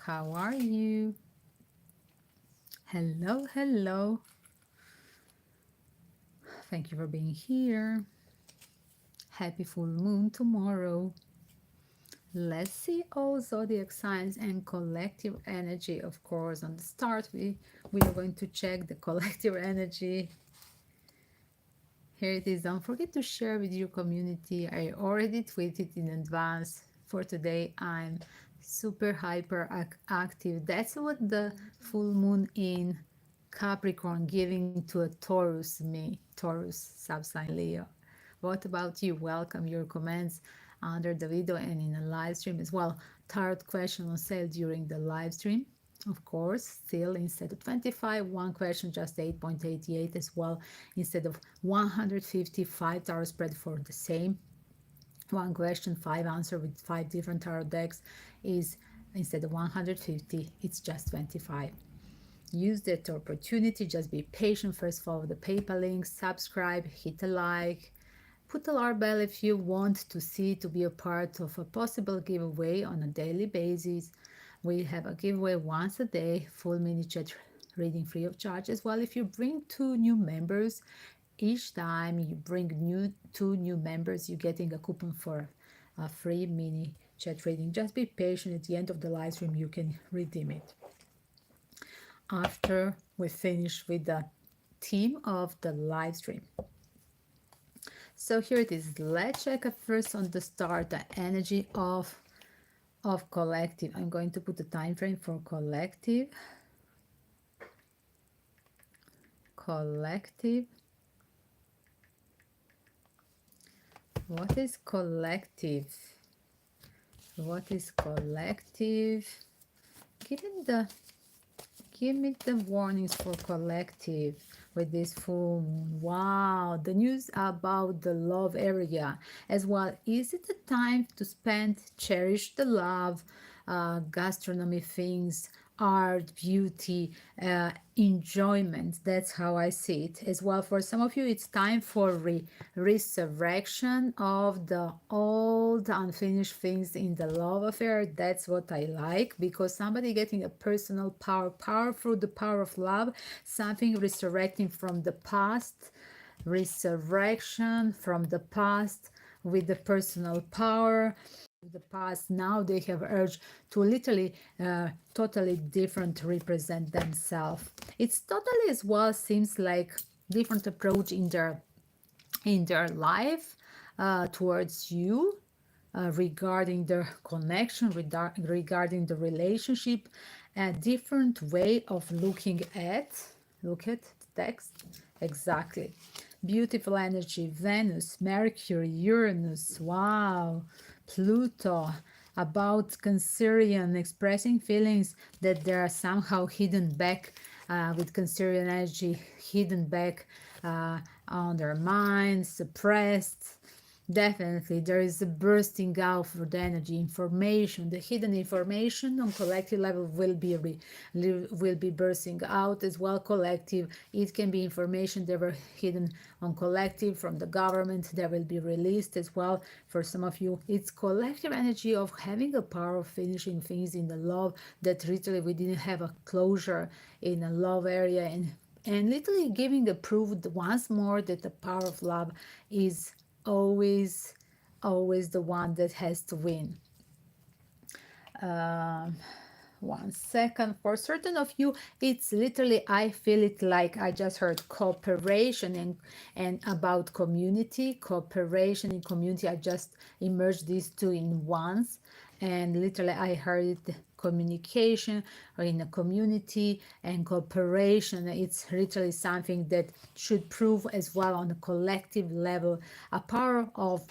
How are you? Hello, hello. Thank you for being here. Happy full moon tomorrow. Let's see all zodiac signs and collective energy. Of course, on the start, we are going to check the collective energy. Here it is. Don't forget to share with your community. I already tweeted in advance. For today, I'm super hyper active. That's what the full moon in Capricorn giving to a Taurus me, Taurus subsign Leo. What about you? Welcome your comments under the video and in the live stream as well. Tarot question on sale during the live stream. Of course, still instead of 25, one question just 8.88 as well. Instead of 155 tarot spread for the same. One question, five answer with five different tarot decks is instead of 150, it's just 25. Use that opportunity, just be patient. First, follow the PayPal link, subscribe, hit a like, put a alarm bell if you want to be a part of a possible giveaway on a daily basis. We have a giveaway once a day, full mini chat reading free of charge as well. If you bring two new members, each time you bring two new members, you're getting a coupon for a free mini chat reading. Just be patient. At the end of the live stream, you can redeem it. After we finish with the theme of the live stream. So here it is. Let's check first on the start the energy of collective. I'm going to put the time frame for collective. Collective. What is collective? What is collective? Give me the warnings for collective with this full moon. Wow, the news about the love area as well. Is it the time to spend, cherish the love, gastronomy things, art, beauty, enjoyment? That's how I see it as well. For some of you, it's time for resurrection of the old unfinished things in the love affair. That's what I like, because somebody getting a personal power through the power of love, something resurrecting from the past, resurrection from the past with the personal power. The past, now they have urge to literally totally different represent themselves. It's totally as well seems like different approach in their life towards you, regarding the connection, regarding the relationship, a different way of looking at the text. Exactly. Beautiful energy, Venus, Mercury, Uranus, wow, Pluto, about Cancerian, expressing feelings that they are somehow hidden back, with Cancerian energy hidden back on their mind, suppressed. Definitely, there is a bursting out for the energy, information, the hidden information on collective level will be bursting out as well. Collective, it can be information that were hidden on collective from the government that will be released as well. For some of you, it's collective energy of having a power of finishing things in the love that literally we didn't have a closure in a love area, and literally giving a proof once more that the power of love is always the one that has to win. One second. For certain of you, it's literally, I feel it like I just heard cooperation and about community, cooperation in community. I just immersed these two in once, and literally I heard it, communication or in a community and cooperation. It's literally something that should prove as well on a collective level a power of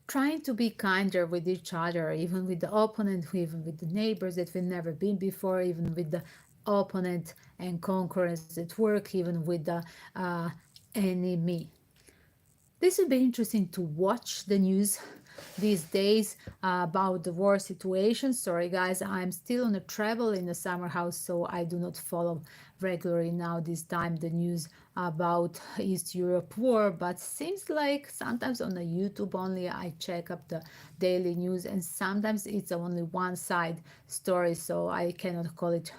trying to be kinder with each other, even with the opponent, even with the neighbors that we've never been before, even with the opponent and concurrents at work, even with the enemy. This will be interesting to watch the news these days about the war situation. Sorry guys, I'm still on a travel in the summer house, so I do not follow regularly now this time the news about East Europe war, but seems like sometimes on the YouTube only I check up the daily news, and sometimes it's only one side story, so I cannot call it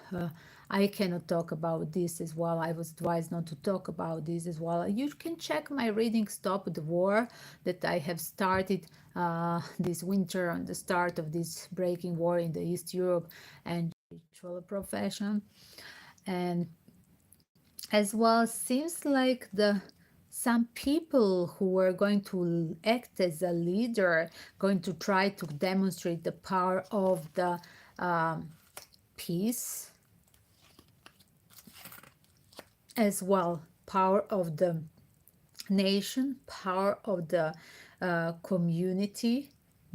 I cannot talk about this as well. I was advised not to talk about this as well. You can check my reading Stop the War that I have started this winter on the start of this breaking war in the East Europe and spiritual profession. And as well, seems like the some people who were going to act as a leader, going to try to demonstrate the power of the peace, as well power of the nation, power of the community,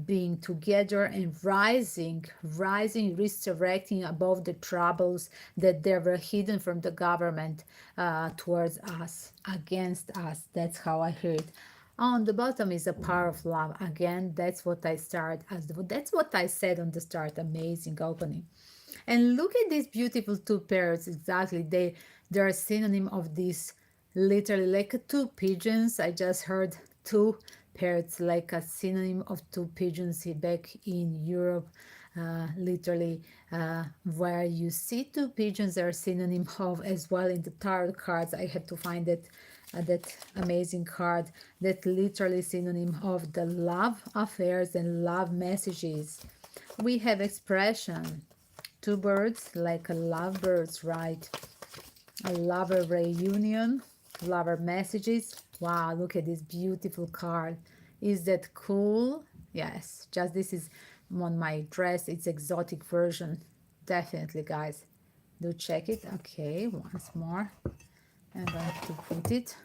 being together and rising, resurrecting above the troubles that they were hidden from the government towards us, against us. That's how I heard. On the bottom is a power of love. Again, that's what I start as that's what I said on the start. Amazing opening. And look at these beautiful two pairs. Exactly, they're a synonym of this, literally like two pigeons. I just heard two pairs, like a synonym of two pigeons back in Europe. Literally, where you see two pigeons are synonym of as well in the tarot cards. I had to find it. That amazing card that literally synonym of the love affairs and love messages. We have expression, two birds like a lovebirds, right? A lover reunion, lover messages. Wow, look at this beautiful card. Is that cool? Yes, just this is on my dress. It's exotic version. Definitely, guys. Do check it. Okay, once more. I'm going to put it.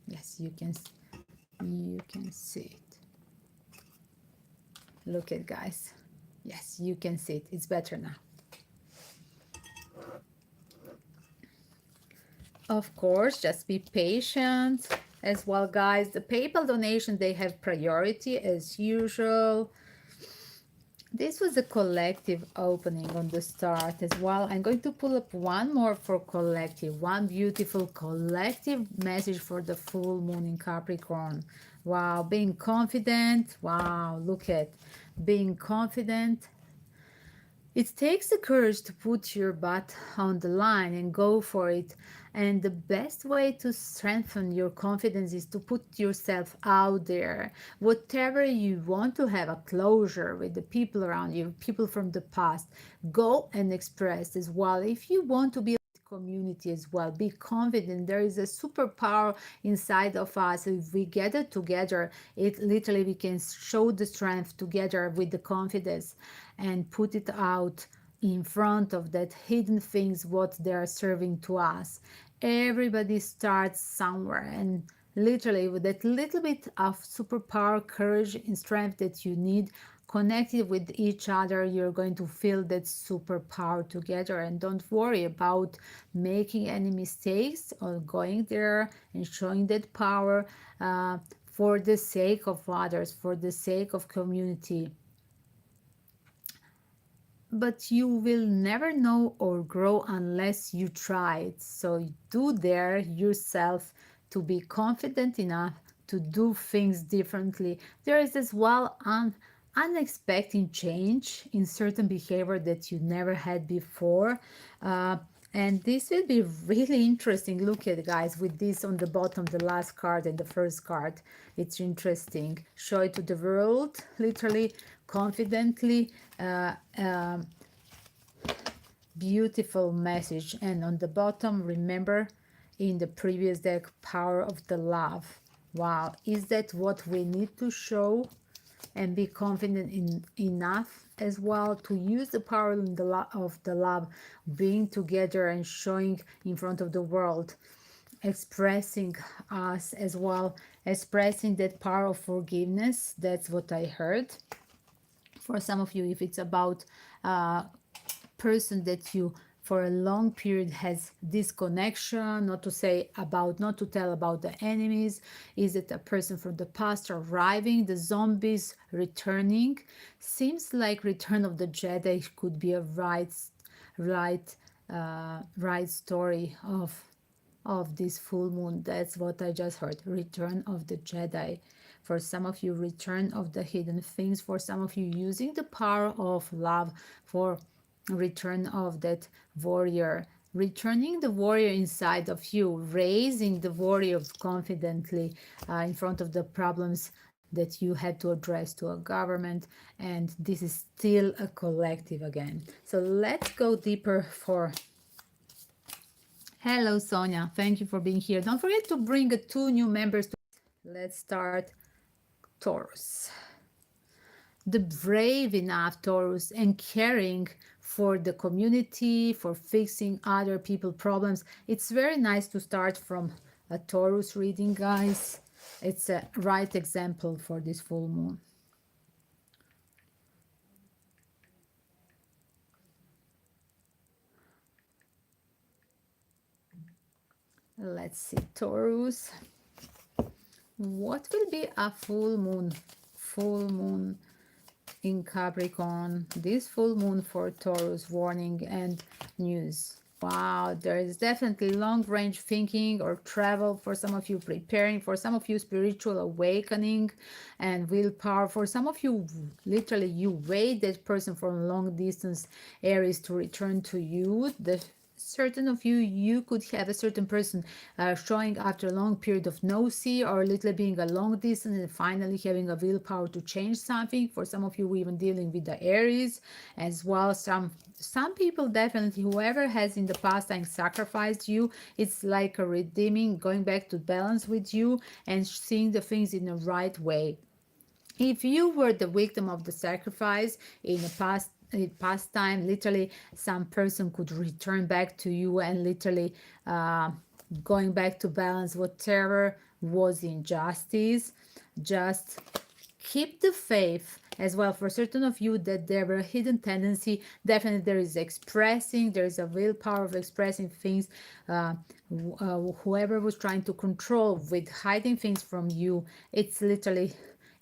Yes, you can see it. Look at, guys. Yes, you can see it. It's better now. Of course, just be patient as well, guys. The PayPal donation, they have priority as usual. This was a collective opening on the start as well. I'm going to pull up one more for collective, one beautiful collective message for the full moon in Capricorn. Wow, being confident. Wow, look at being confident. It takes the courage to put your butt on the line and go for it. And the best way to strengthen your confidence is to put yourself out there. Whatever you want to have a closure with the people around you, people from the past, go and express as well. If you want to be community as well, be confident. There is a superpower inside of us. If we gather together, it literally we can show the strength together with the confidence and put it out in front of that hidden things what they are serving to us. Everybody starts somewhere, and literally with that little bit of superpower, courage and strength that you need, connected with each other, you're going to feel that superpower together. And don't worry about making any mistakes or going there and showing that power for the sake of others, for the sake of community. But you will never know or grow unless you try it. So do dare yourself to be confident enough to do things differently. There is as well unexpected change in certain behavior that you never had before. And this will be really interesting. Look at, guys, with this on the bottom, the last card and the first card. It's interesting. Show it to the world, literally, confidently. Beautiful message. And on the bottom, remember in the previous deck, power of the love. Wow, is that what we need to show and be confident in enough as well to use the power in of the love, being together and showing in front of the world, expressing us as well, expressing that power of forgiveness. That's what I heard. For some of you, if it's about person that you for a long period has disconnection, not to say about, not to tell about the enemies. Is it a person from the past arriving? The zombies returning. Seems like Return of the Jedi could be a right right story of this full moon. That's what I just heard. Return of the Jedi. For some of you, return of the hidden things. For some of you, using the power of love for return of that warrior. Returning the warrior inside of you, raising the warrior confidently in front of the problems that you had to address to a government, and this is still a collective again. So let's go deeper for. Hello, Sonia. Thank you for being here. Don't forget to bring 2 new members. Let's start Taurus. The brave enough Taurus and caring for the community, for fixing other people problems. It's very nice to start from a Taurus reading, guys. It's a right example for this full moon. Let's see, Taurus. What will be a full moon? Full moon in Capricorn. This full moon for Taurus, warning and news. Wow, there is definitely long range thinking or travel for some of you, preparing for some of you, spiritual awakening and willpower. For some of you, literally, you wait that person from long distance areas to return to you. The certain of you, you could have a certain person showing after a long period of no see, or literally being a long distance and finally having a willpower to change something. For some of you, even dealing with the Aries as well. Some people, definitely, whoever has in the past time sacrificed you, it's like a redeeming, going back to balance with you and seeing the things in the right way. If you were the victim of the sacrifice in the past time, literally some person could return back to you and literally going back to balance whatever was injustice. Just keep the faith as well. For certain of you, that there were a hidden tendency, definitely there is expressing, there is a willpower of expressing things. Whoever was trying to control with hiding things from you, it's literally,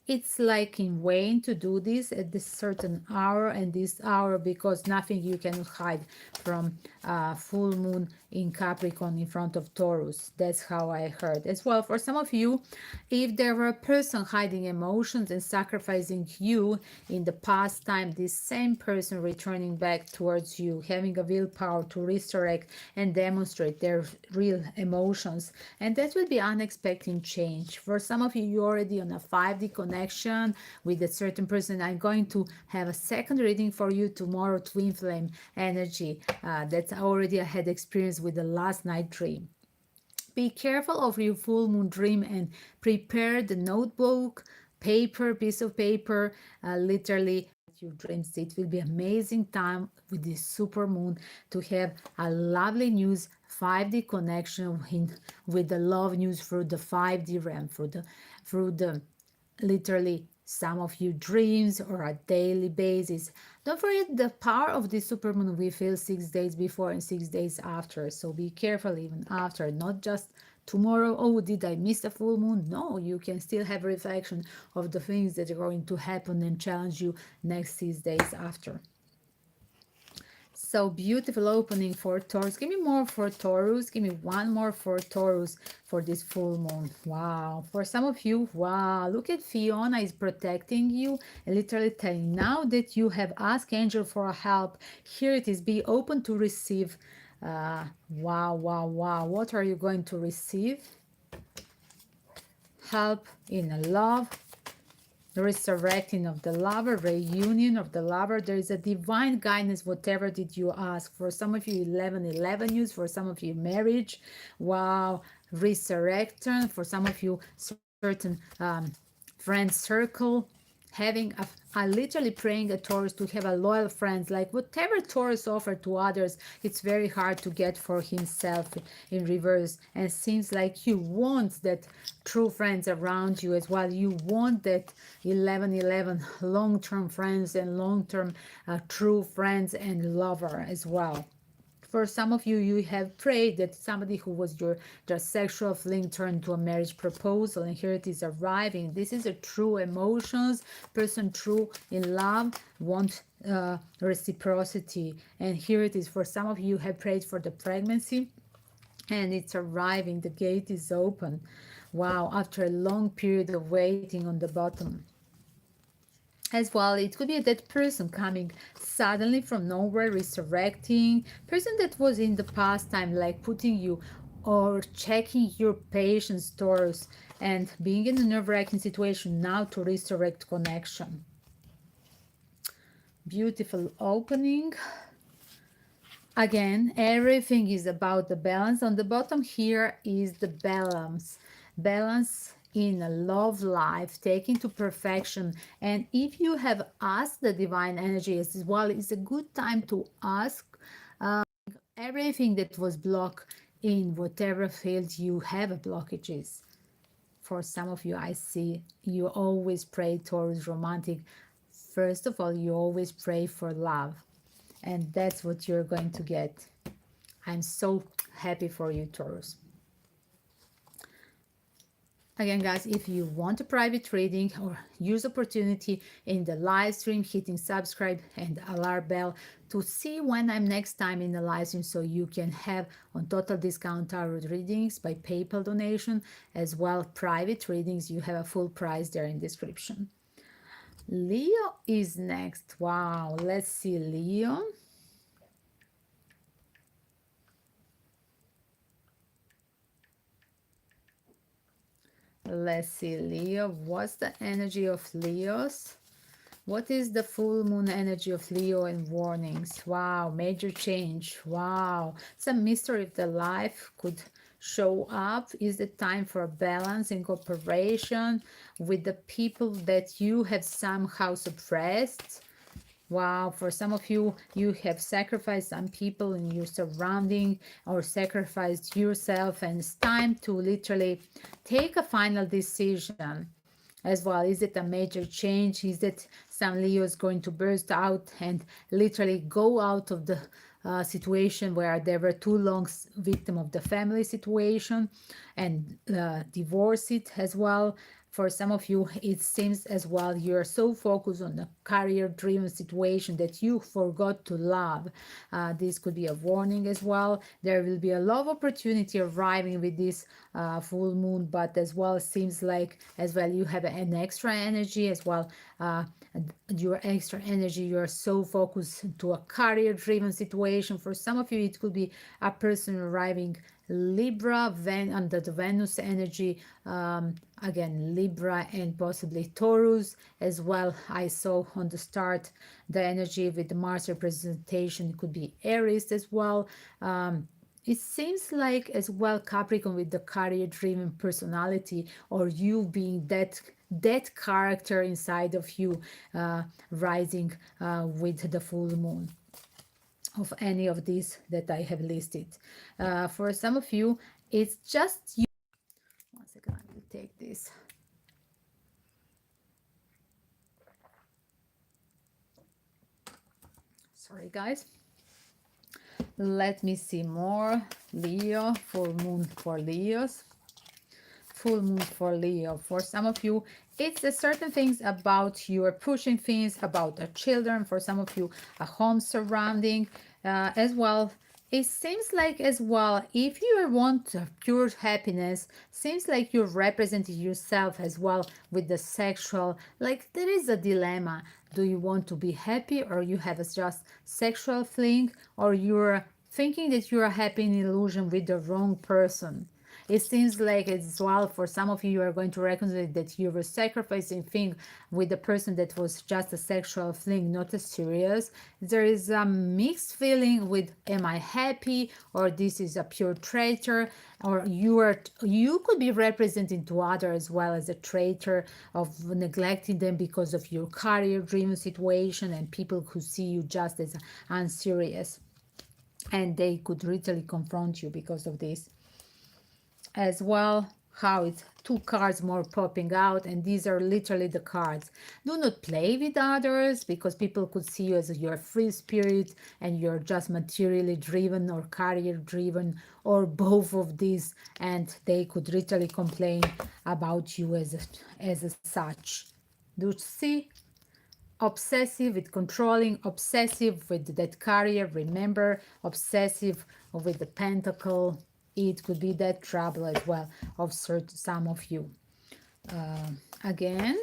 it's like in vain to do this at this certain hour and this hour, because nothing you can hide from full moon in Capricorn in front of Taurus. That's how I heard as well. For some of you, if there were a person hiding emotions and sacrificing you in the past time, this same person returning back towards you, having a willpower to resurrect and demonstrate their real emotions, and that will be unexpected change. For some of you, you're already on a 5D connection with a certain person. I'm going to have a second reading for you tomorrow, twin flame energy. That's already I had experience with the last night dream. Be careful of your full moon dream and prepare the notebook, paper, piece of paper, literally your dreams. It will be amazing time with this super moon to have a lovely news 5D connection with the love news through the 5D realm, through the literally some of you dreams or a daily basis. Don't forget the power of this supermoon we feel 6 days before and 6 days after. So be careful even after, not just tomorrow, oh, did I miss the full moon? No, you can still have a reflection of the things that are going to happen and challenge you next 6 days after. So beautiful opening for Taurus. Give me more for Taurus. Give me one more for Taurus for this full moon. Wow. For some of you, wow. Look at Fiona is protecting you and literally telling now that you have asked angel for help. Here it is. Be open to receive. Wow, wow, wow. What are you going to receive? Help in love, resurrecting of the lover, reunion of the lover. There is a divine guidance, whatever did you ask. For some of you, 11:11 news. For some of you, marriage. Wow, resurrection. For some of you, certain friend circle. Having I literally praying a Taurus to have a loyal friends, like whatever Taurus offered to others, it's very hard to get for himself in reverse. And seems like you want that true friends around you as well. You want that 11:11 long-term friends and long-term true friends and lover as well. For some of you, you have prayed that somebody who was your sexual fling turned to a marriage proposal, and here it is arriving. This is a true emotions, person true in love, want reciprocity. And here it is. For some of you have prayed for the pregnancy, and it's arriving. The gate is open. Wow, after a long period of waiting on the bottom. As well, it could be a dead person coming suddenly from nowhere, resurrecting. Person that was in the past time, like putting you or checking your patience, Taurus, and being in a nerve-wracking situation now to resurrect connection. Beautiful opening. Again, everything is about the balance. On the bottom here is the balance. Balance in a love life, taken to perfection. And if you have asked the divine energy as well, it's a good time to ask everything that was blocked in whatever field you have blockages. For some of you, I see you always pray towards romantic. First of all, you always pray for love, and that's what you're going to get. I'm so happy for you, Taurus. Again, guys, if you want a private reading or use opportunity in the live stream, hitting subscribe and alarm bell to see when I'm next time in the live stream, so you can have on total discount tarot readings by PayPal donation, as well private readings. You have a full price there in description. Leo is next. Wow, let's see Leo. Let's see, Leo. What's the energy of Leos? What is the full moon energy of Leo and warnings? Wow, major change. Wow, some mystery of the life could show up. Is it time for balance and cooperation with the people that you have somehow suppressed? Wow, for some of you, you have sacrificed some people in your surrounding or sacrificed yourself, and it's time to literally take a final decision as well. Is it a major change? Is it some Leo is going to burst out and literally go out of the situation where they were too long victim of the family situation and divorce it as well? For some of you, it seems as well you're so focused on the career-driven situation that you forgot to love. This could be a warning as well. There will be a love opportunity arriving with this full moon, but as well seems like as well you have an extra energy as well. Your extra energy, you are so focused to a career-driven situation. For some of you, it could be a person arriving Libra, under the Venus energy, again Libra and possibly Taurus as well. I saw on the start the energy with the Mars representation could be Aries as well. It seems like as well Capricorn with the career-driven personality, or you being that character inside of you rising with the full moon of any of these that I have listed. For some of you, it's just you. One second, I will take this. Sorry, guys. Let me see more. Leo, full moon for Leos. Full moon for Leo. For some of you, it's a certain things about you are pushing things about the children. For some of you, a home surrounding as well. It seems like as well, if you want pure happiness, seems like you're representing yourself as well with the sexual, like there is a dilemma. Do you want to be happy, or you have a just sexual fling, or you're thinking that you're happy in illusion with the wrong person? It seems like as well for some of you, you are going to recognize that you were sacrificing thing with the person that was just a sexual fling, not a serious. There is a mixed feeling with am I happy, or this is a pure traitor, or you could be representing to others as well as a traitor of neglecting them because of your career dream situation and people who see you just as unserious, and they could literally confront you because of this as well. How it's two cards more popping out, and these are literally the cards. Do not play with others, because people could see you as your free spirit and you're just materially driven or career driven or both of these, and they could literally complain about you as such. Do you see? Obsessive with controlling, obsessive with that career. Remember, obsessive with the pentacle. It could be that trouble as well of some of you. Again,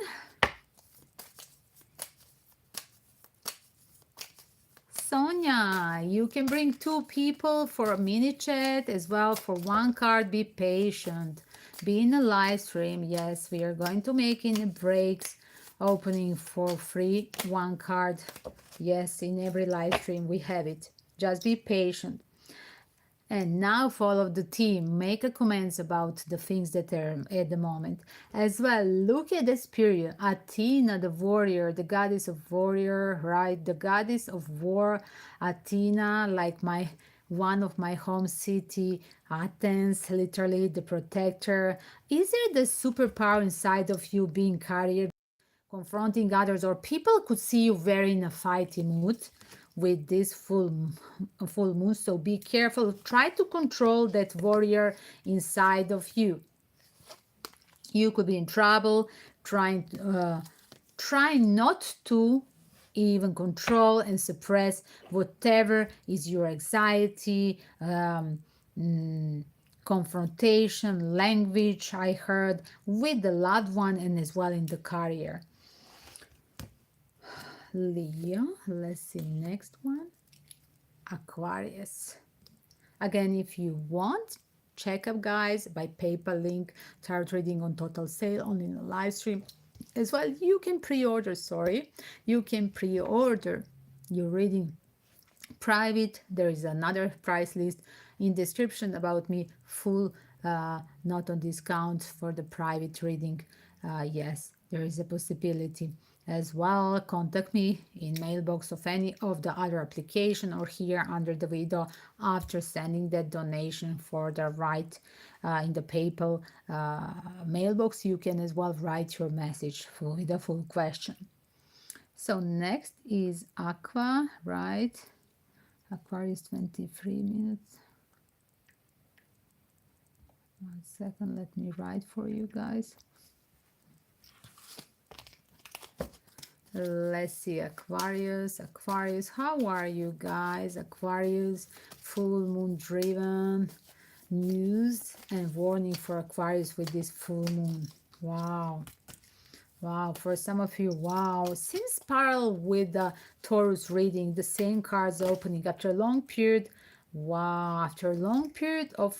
Sonia, you can bring two people for a mini chat as well for one card. Be patient. Be in a live stream. Yes, we are going to make in breaks opening for free one card. Yes, in every live stream we have it. Just be patient. And now follow the team. Make a comments about the things that are at the moment. As well, look at this period. Athena, the warrior, the goddess of warrior, right? The goddess of war. Athena, like one of my home city, Athens, literally the protector. Is there the superpower inside of you being carried, confronting others, or people could see you very in a fighty mood with this full moon? So be careful. Try to control that warrior inside of you. You could be in trouble. Try not to even control and suppress whatever is your anxiety, confrontation, language I heard with the loved one and as well in the career. Leo, let's see next one. Aquarius. Again, if you want, check up guys by PayPal link, tarot reading on total sale only in a live stream. As well, you can pre-order, you can pre-order your reading private. There is another price list in description about me, full not on discount for the private reading. Yes, there is a possibility as well. Contact me in mailbox of any of the other application or here under the video after sending that donation for the right in the PayPal mailbox. You can as well write your message with a full question. So next is Aqua, right? Aquarius 23 minutes. 1 second, let me write for you guys. Let's see, Aquarius, how are you guys? Aquarius, full moon driven, news and warning for Aquarius with this full moon. Wow, for some of you, wow, seems parallel with the Taurus reading, the same cards opening after a long period. Wow, after a long period of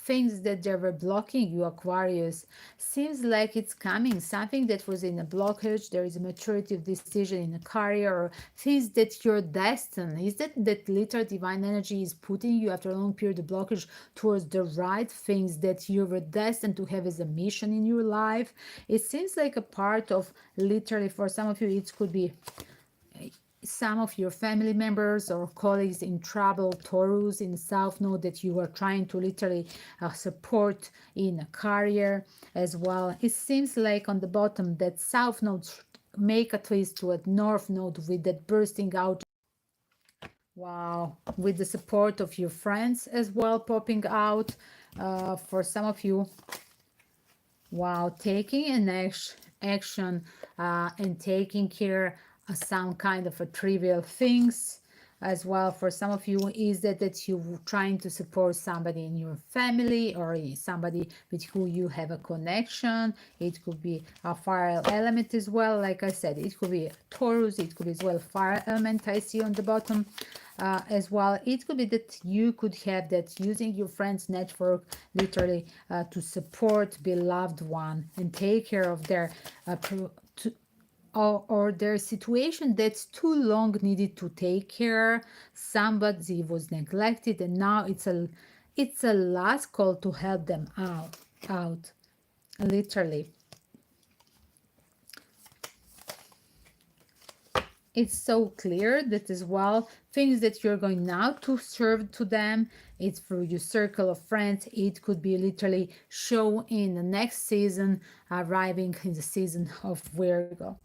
things that they were blocking you, Aquarius, seems like it's coming. Something that was in a blockage, there is a maturity of decision in a career, or things that you're destined. Is that little divine energy is putting you after a long period of blockage towards the right things that you were destined to have as a mission in your life? It seems like a part of, literally for some of you, it could be some of your family members or colleagues in trouble, Taurus in South Node, that you are trying to literally support in a career as well. It seems like on the bottom that South Node make a twist to a North Node with that bursting out. Wow, with the support of your friends as well popping out for some of you. Wow, taking an action and taking care some kind of a trivial things as well. For some of you, is that you're trying to support somebody in your family or somebody with who you have a connection. It could be a fire element as well. Like I said, it could be Taurus, it could be as well fire element I see on the bottom. As well, it could be that you could have that using your friends network literally to support beloved one and take care of their or their situation that's too long needed to take care. Somebody was neglected and now it's a last call to help them out literally. it's so clear that as well things that you're going now to serve to them, it's through your circle of friends. It could be literally show in the next season, arriving in the season of Virgo.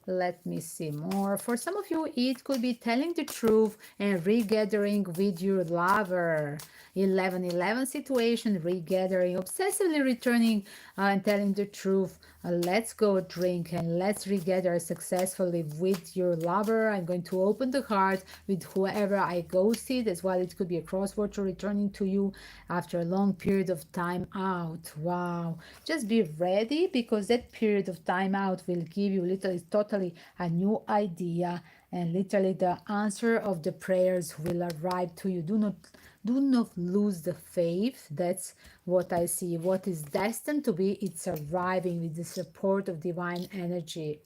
Let me see more. For some of you, it could be telling the truth and regathering with your lover. 11-11 situation, regathering, obsessively returning and telling the truth. Let's go drink and let's regather successfully with your lover. I'm going to open the heart with whoever I ghosted as well. It could be a cross-watcher returning to you after a long period of time out. Wow. Just be ready, because that period of time out will give you literally totally a new idea, and literally the answer of the prayers will arrive to you. Do not lose the faith. That's what I see. What is destined to be, it's arriving with the support of divine energy.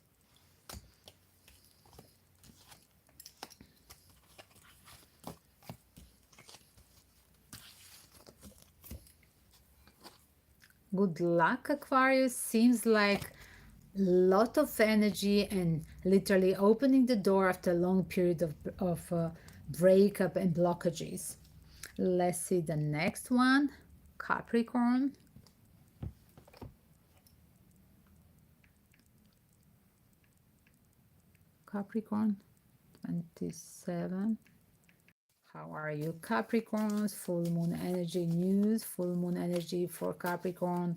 Good luck, Aquarius. Seems like lot of energy and literally opening the door after a long period of breakup and blockages. Let's see the next one. Capricorn. Capricorn 27. How are you, Capricorns? Full moon energy news. Full moon energy for Capricorn.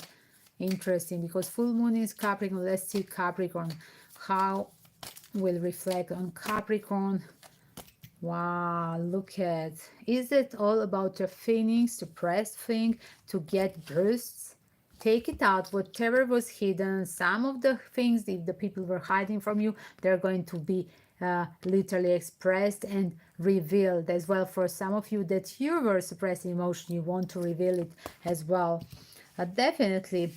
Interesting, because full moon is Capricorn. Let's see Capricorn. How will reflect on Capricorn. Wow, look at. Is it all about your feelings, suppressed thing, to get bursts? Take it out, whatever was hidden. Some of the things, if the people were hiding from you, they're going to be literally expressed and revealed as well. For some of you that you were suppressing emotion, you want to reveal it as well. Definitely,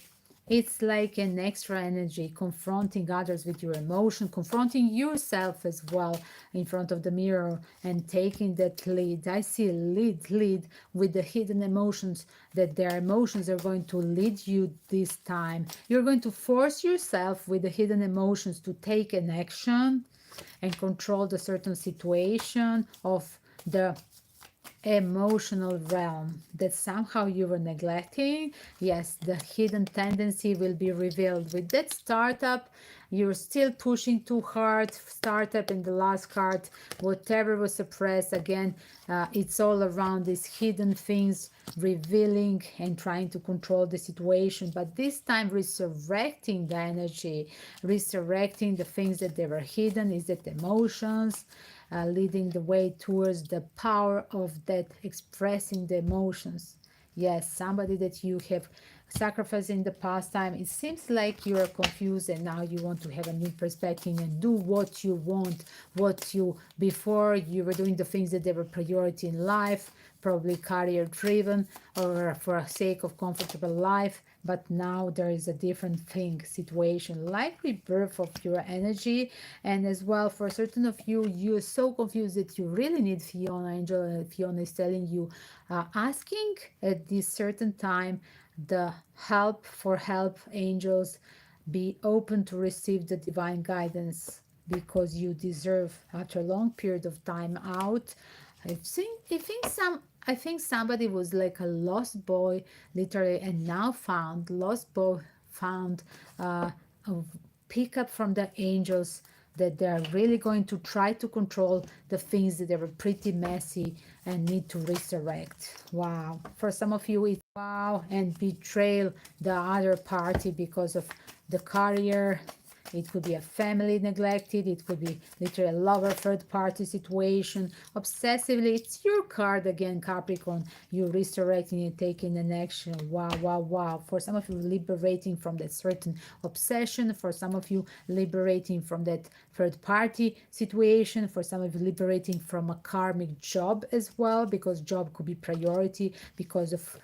it's like an extra energy, confronting others with your emotion, confronting yourself as well in front of the mirror and taking that lead. I see a lead with the hidden emotions, that their emotions are going to lead you this time. You're going to force yourself with the hidden emotions to take an action and control the certain situation of the emotional realm that somehow you were neglecting. Yes, the hidden tendency will be revealed with that startup. You're still pushing too hard. Startup in the last card, whatever was suppressed, again, it's all around these hidden things revealing and trying to control the situation, but this time resurrecting the energy, resurrecting the things that they were hidden. Is that emotions, leading the way towards the power of that expressing the emotions. Yes, somebody that you have sacrificed in the past time. It seems like you are confused and now you want to have a new perspective and do what you want, what you, before you were doing the things that they were priority in life, probably career driven or for the sake of comfortable life, but now there is a different thing, situation, like rebirth of your energy. And as well, for certain of you, you're so confused that you really need Fiona angel, and Fiona is telling you, asking at this certain time the help angels, be open to receive the divine guidance, because you deserve, after a long period of time out. I think somebody was like a lost boy, literally, and now found, lost boy found a pickup from the angels, that they're really going to try to control the things that they were pretty messy and need to resurrect. Wow. For some of you, it's wow, and betrayal the other party because of the career. It could be a family neglected. It could be literally a lover, third party situation. Obsessively, it's your card again, Capricorn. You're resurrecting and taking an action. Wow, wow, wow. For some of you, liberating from that certain obsession. For some of you, liberating from that third party situation. For some of you, liberating from a karmic job as well, because job could be priority because of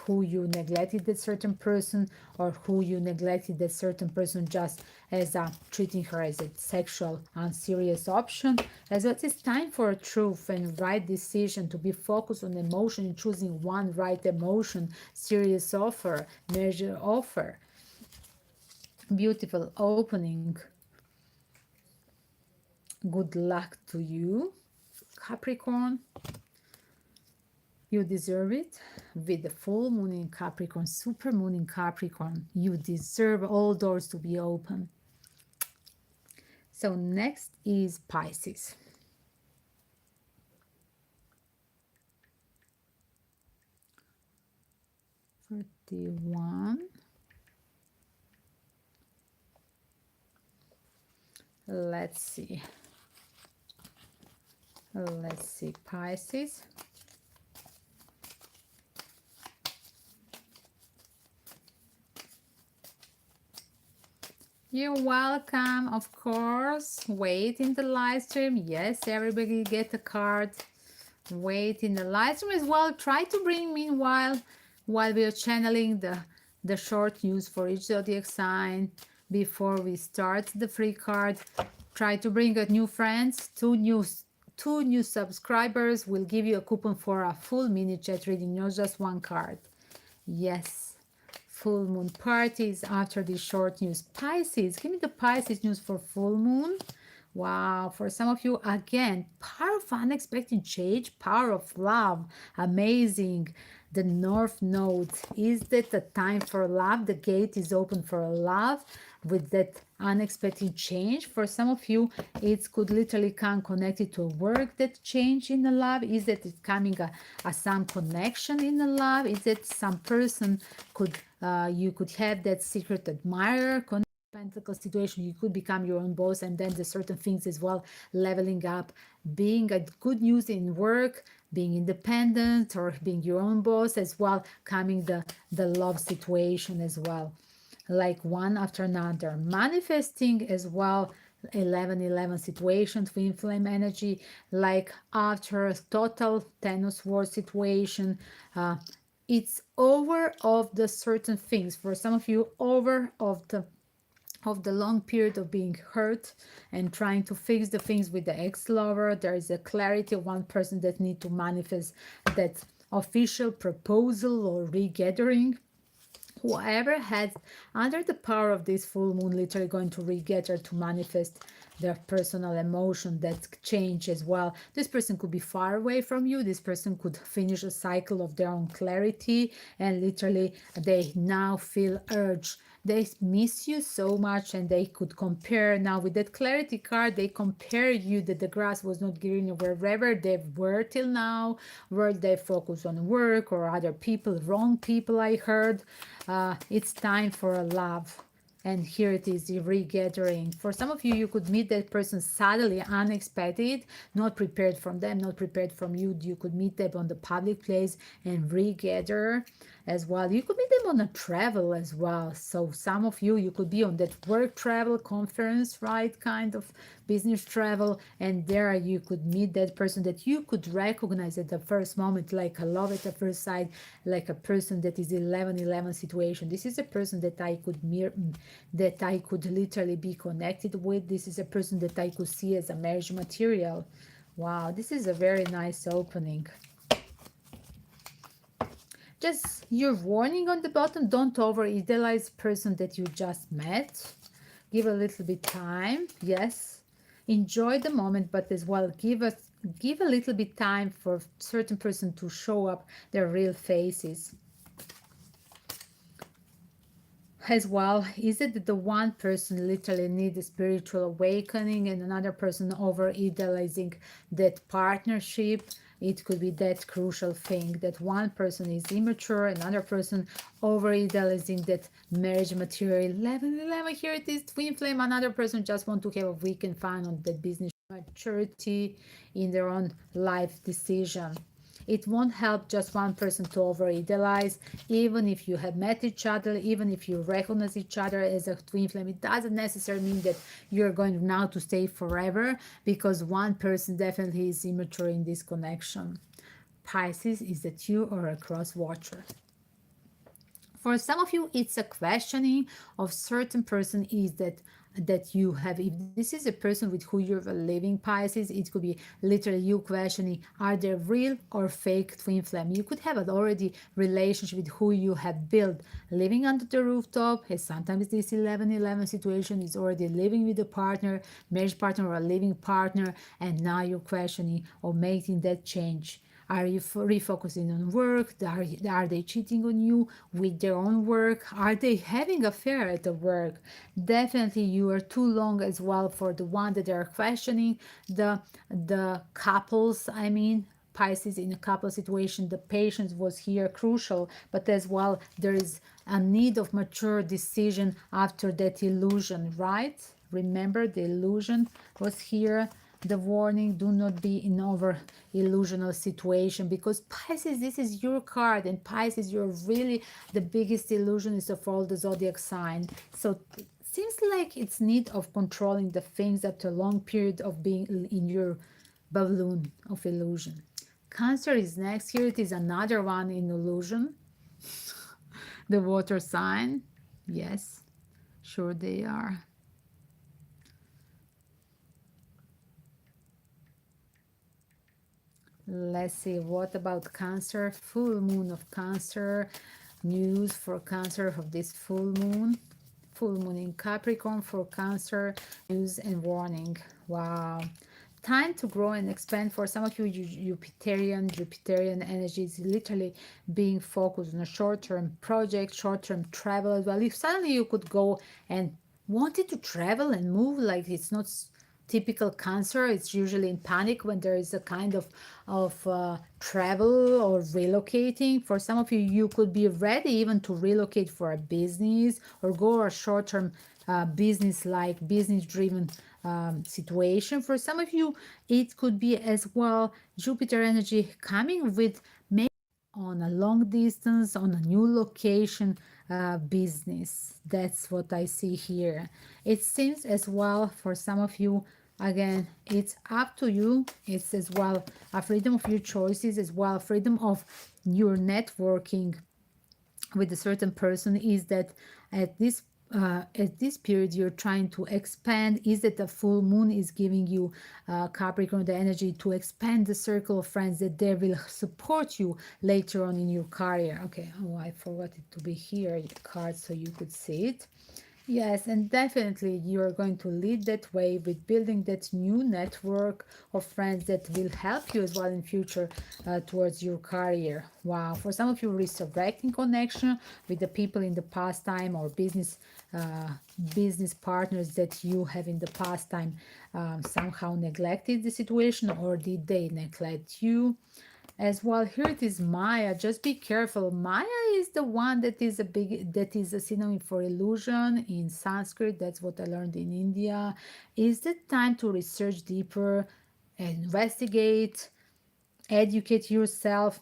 who you neglected that certain person, or who you neglected that certain person just as treating her as a sexual unserious option. As well, it's time for a truth and right decision, to be focused on emotion and choosing one right emotion, serious offer, measure offer. Beautiful opening. Good luck to you, Capricorn. You deserve it. With the full moon in Capricorn, super moon in Capricorn, you deserve all doors to be open. So next is Pisces. '41. Let's see. Pisces. You're welcome, of course. Wait in the live stream. Yes, everybody get a card. Wait in the live stream as well. Try to bring, meanwhile, while we are channeling the short news for each zodiac sign before we start the free card. Try to bring a new friends, two new subscribers will give you a coupon for a full mini chat reading, not just one card. Yes, full moon parties after this short news. Pisces, give me the Pisces news for full moon. Wow, for some of you, again, power of unexpected change, power of love, amazing. The North Node, is that a time for love? The gate is open for love with that unexpected change. For some of you, it could literally come connected to work, that change in the love. Is that it coming a some connection in the love? Is that some person could you could have that secret admirer Pentacle situation? You could become your own boss, and then the certain things as well, leveling up, being a good news in work, being independent or being your own boss as well, coming the love situation as well, like one after another, manifesting as well. 11-11 situation, twin flame energy, like after a total Ten of Swords situation, it's over of the certain things. For some of you, over of the long period of being hurt and trying to fix the things with the ex-lover. There is a clarity of one person that need to manifest that official proposal or regathering. Whoever has under the power of this full moon literally going to regather to manifest their personal emotion, that change as well. This person could be far away from you. This person could finish a cycle of their own clarity, and literally they now feel urge. They miss you so much, and they could compare now with that clarity card. They compare you that the grass was not greener wherever they were till now, where they focus on work or other people, wrong people. I heard it's time for a love. And here it is, the regathering. For some of you, you could meet that person suddenly, unexpected, not prepared from them, not prepared from you. You could meet them on the public place and regather as well. You could meet them on a travel as well. So some of you, you could be on that work travel, conference, right, kind of business travel, and there you could meet that person that you could recognize at the first moment, like a love at the first sight, like a person that is 11-11 situation. This is a person that I could that I could literally be connected with. This is a person that I could see as a marriage material. Wow, this is a very nice opening. Just your warning on the bottom, don't over idealize person that you just met. Give a little bit time. Yes, enjoy the moment, but as well give a little bit time for certain person to show up their real faces. As well, is it that the one person literally needs a spiritual awakening and another person over idealizing that partnership? It could be that crucial thing that one person is immature, another person over idealizing that marriage material. 11-11, here it is, twin flame. Another person just want to have a weekend fun on that business maturity in their own life decision. It won't help just one person to over idealize. Even if you have met each other, even if you recognize each other as a twin flame, it doesn't necessarily mean that you're going now to stay forever, because one person definitely is immature in this connection. Pisces, is that you or a cross watcher? For some of you, it's a questioning of certain person. Is that that you have. If this is a person with who you're living, Pisces, it could be literally you questioning, are they real or fake twin flame? You could have an already relationship with who you have built, living under the rooftop. And sometimes this 11-11 situation is already living with a partner, marriage partner or a living partner, and now you're questioning or making that change. Are you refocusing on work? Are they cheating on you with their own work? Are they having affair at the work? Definitely you are too long as well for the one that are questioning the couples. I mean, Pisces in a couple situation, the patience was here crucial, but as well there is a need of mature decision after that illusion, right? Remember the illusion was here, the warning, do not be in over illusional situation, because Pisces, this is your card, and Pisces, you're really the biggest illusionist of all the zodiac sign. So seems like it's need of controlling the things after a long period of being in your balloon of illusion. Cancer is next. Here it is another one in illusion. The water sign. Yes, sure they are. Let's see, what about Cancer? Full moon of Cancer. News for Cancer of this full moon. Full moon in Capricorn for Cancer. News and warning. Wow. Time to grow and expand. For some of you, Jupiterian energy is literally being focused on a short-term project, short-term travel as well. If suddenly you could go and wanted to travel and move, like it's not typical Cancer, it's usually in panic when there is a kind of travel or relocating. For some of you, you could be ready even to relocate for a business or go a short-term business, like business driven situation. For some of you, it could be as well Jupiter energy coming with maybe on a long distance, on a new location business. That's what I see here. It seems as well for some of you, again, it's up to you. It's as well a freedom of your choices, as well freedom of your networking with a certain person, is that at this period you're trying to expand. Is that the full moon is giving you Capricorn the energy to expand the circle of friends that they will support you later on in your career. Okay, oh, I forgot it to be here, the card, so you could see it. Yes, and definitely you are going to lead that way with building that new network of friends that will help you as well in future towards your career. Wow, for some of you, resurrecting connection with the people in the past time, or uh, business partners that you have in the past time somehow neglected the situation, or did they neglect you? As well, here it is Maya. Just be careful. Maya is the one that is a synonym for illusion in Sanskrit. That's what I learned in India. Is the time to research deeper, investigate, educate yourself.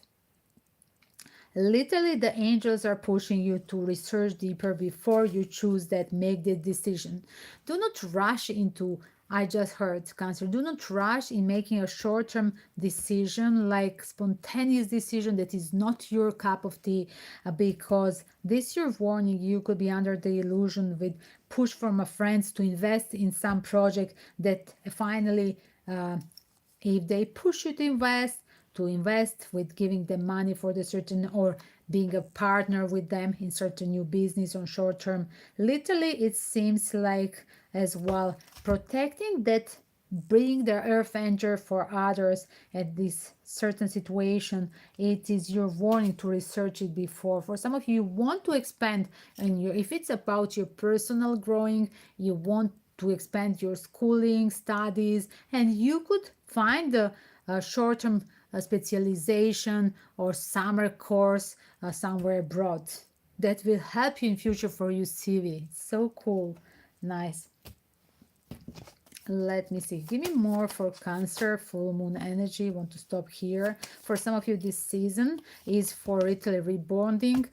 Literally, the angels are pushing you to research deeper before you choose that, make the decision. Do not rush into, I just heard, Cancer, do not rush in making a short-term decision, like spontaneous decision that is not your cup of tea, because this your warning, you could be under the illusion with push from a friends to invest in some project that finally, if they push you to invest with giving them money for the certain, or being a partner with them in certain new business on short term, literally it seems like as well protecting that, bring the earth angel for others at this certain situation. It is your warning to research it before. For some of you, you want to expand, and if it's about your personal growing, you want to expand your schooling studies, and you could find a short-term specialization or summer course somewhere abroad that will help you in future for your CV. So cool. Nice. Let me see, give me more for Cancer full moon energy. Want to stop here. For some of you, this season is for literally rebonding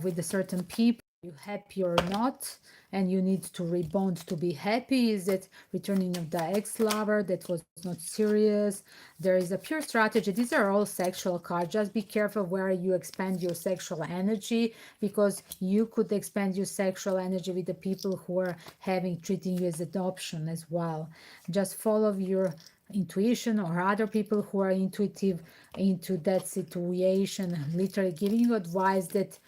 with a certain people, you happy or not, and you need to rebound to be happy? Is it returning of the ex-lover that was not serious? There is a pure strategy. These are all sexual cards. Just be careful where you expend your sexual energy, because you could expend your sexual energy with the people who are having treating you as adoption as well. Just follow your intuition, or other people who are intuitive into that situation, literally giving you advice that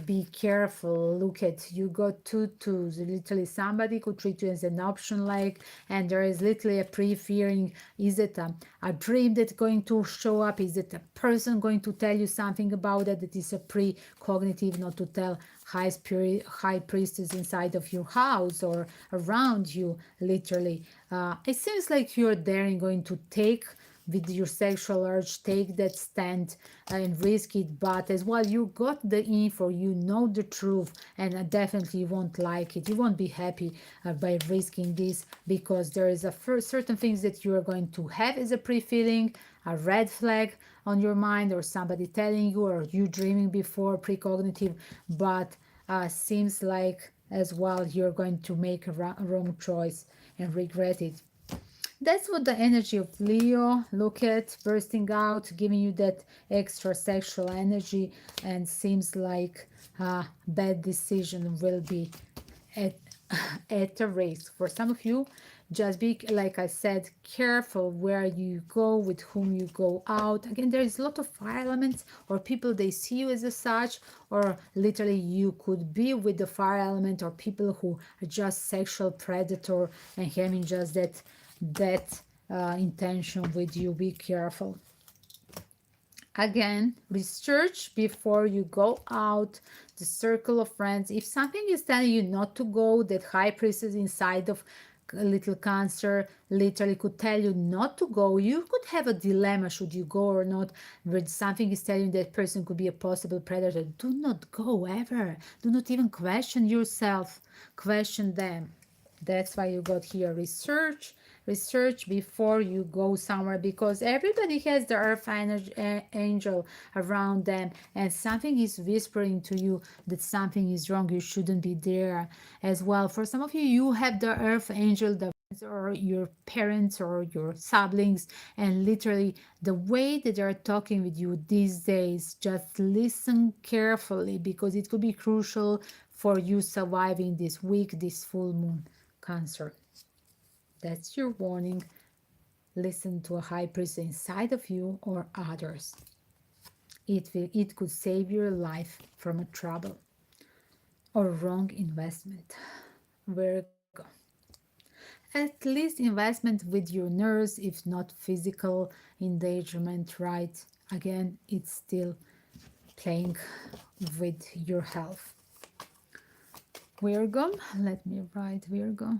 be careful. Look at, you got two twos. Literally somebody could treat you as an option, like, and there is literally a pre-fearing. Is it a dream that's going to show up? Is it a person going to tell you something about it? That is a pre-cognitive, not to tell high spirit, high priestess inside of your house or around you. Literally, it seems like you're there and going to take with your sexual urge, take that stand and risk it. But as well, you got the info, you know the truth, and definitely you won't like it. You won't be happy by risking this, because there is a certain things that you are going to have as a pre-feeling, a red flag on your mind, or somebody telling you, or you dreaming before, precognitive. But seems like as well you're going to make a wrong choice and regret it. That's what the energy of Leo, look at, bursting out, giving you that extra sexual energy, and seems like a bad decision will be at, at a risk. For some of you, just be, like I said, careful where you go, with whom you go out. Again, there is a lot of fire elements, or people, they see you as a such, or literally you could be with the fire element, or people who are just sexual predator and having just that intention with you. Be careful. Again, research before you go out, the circle of friends. If something is telling you not to go, that high priestess inside of little Cancer literally could tell you not to go. You could have a dilemma, should you go or not, where something is telling you that person could be a possible predator. Do not go ever. Do not even question yourself. Question them. That's why you got here. Research before you go somewhere, because everybody has the earth energy, angel around them, and something is whispering to you that something is wrong, you shouldn't be there as well. For some of you, you have the earth angel, the or your parents or your siblings, and literally the way that they're talking with you these days, just listen carefully, because it could be crucial for you surviving this week, this full moon, Cancer. That's your warning. Listen to a high priest inside of you or others. It could save your life from a trouble or wrong investment. Virgo. At least investment with your nerves, if not physical endangerment, right? Again, it's still playing with your health. Virgo, let me write Virgo.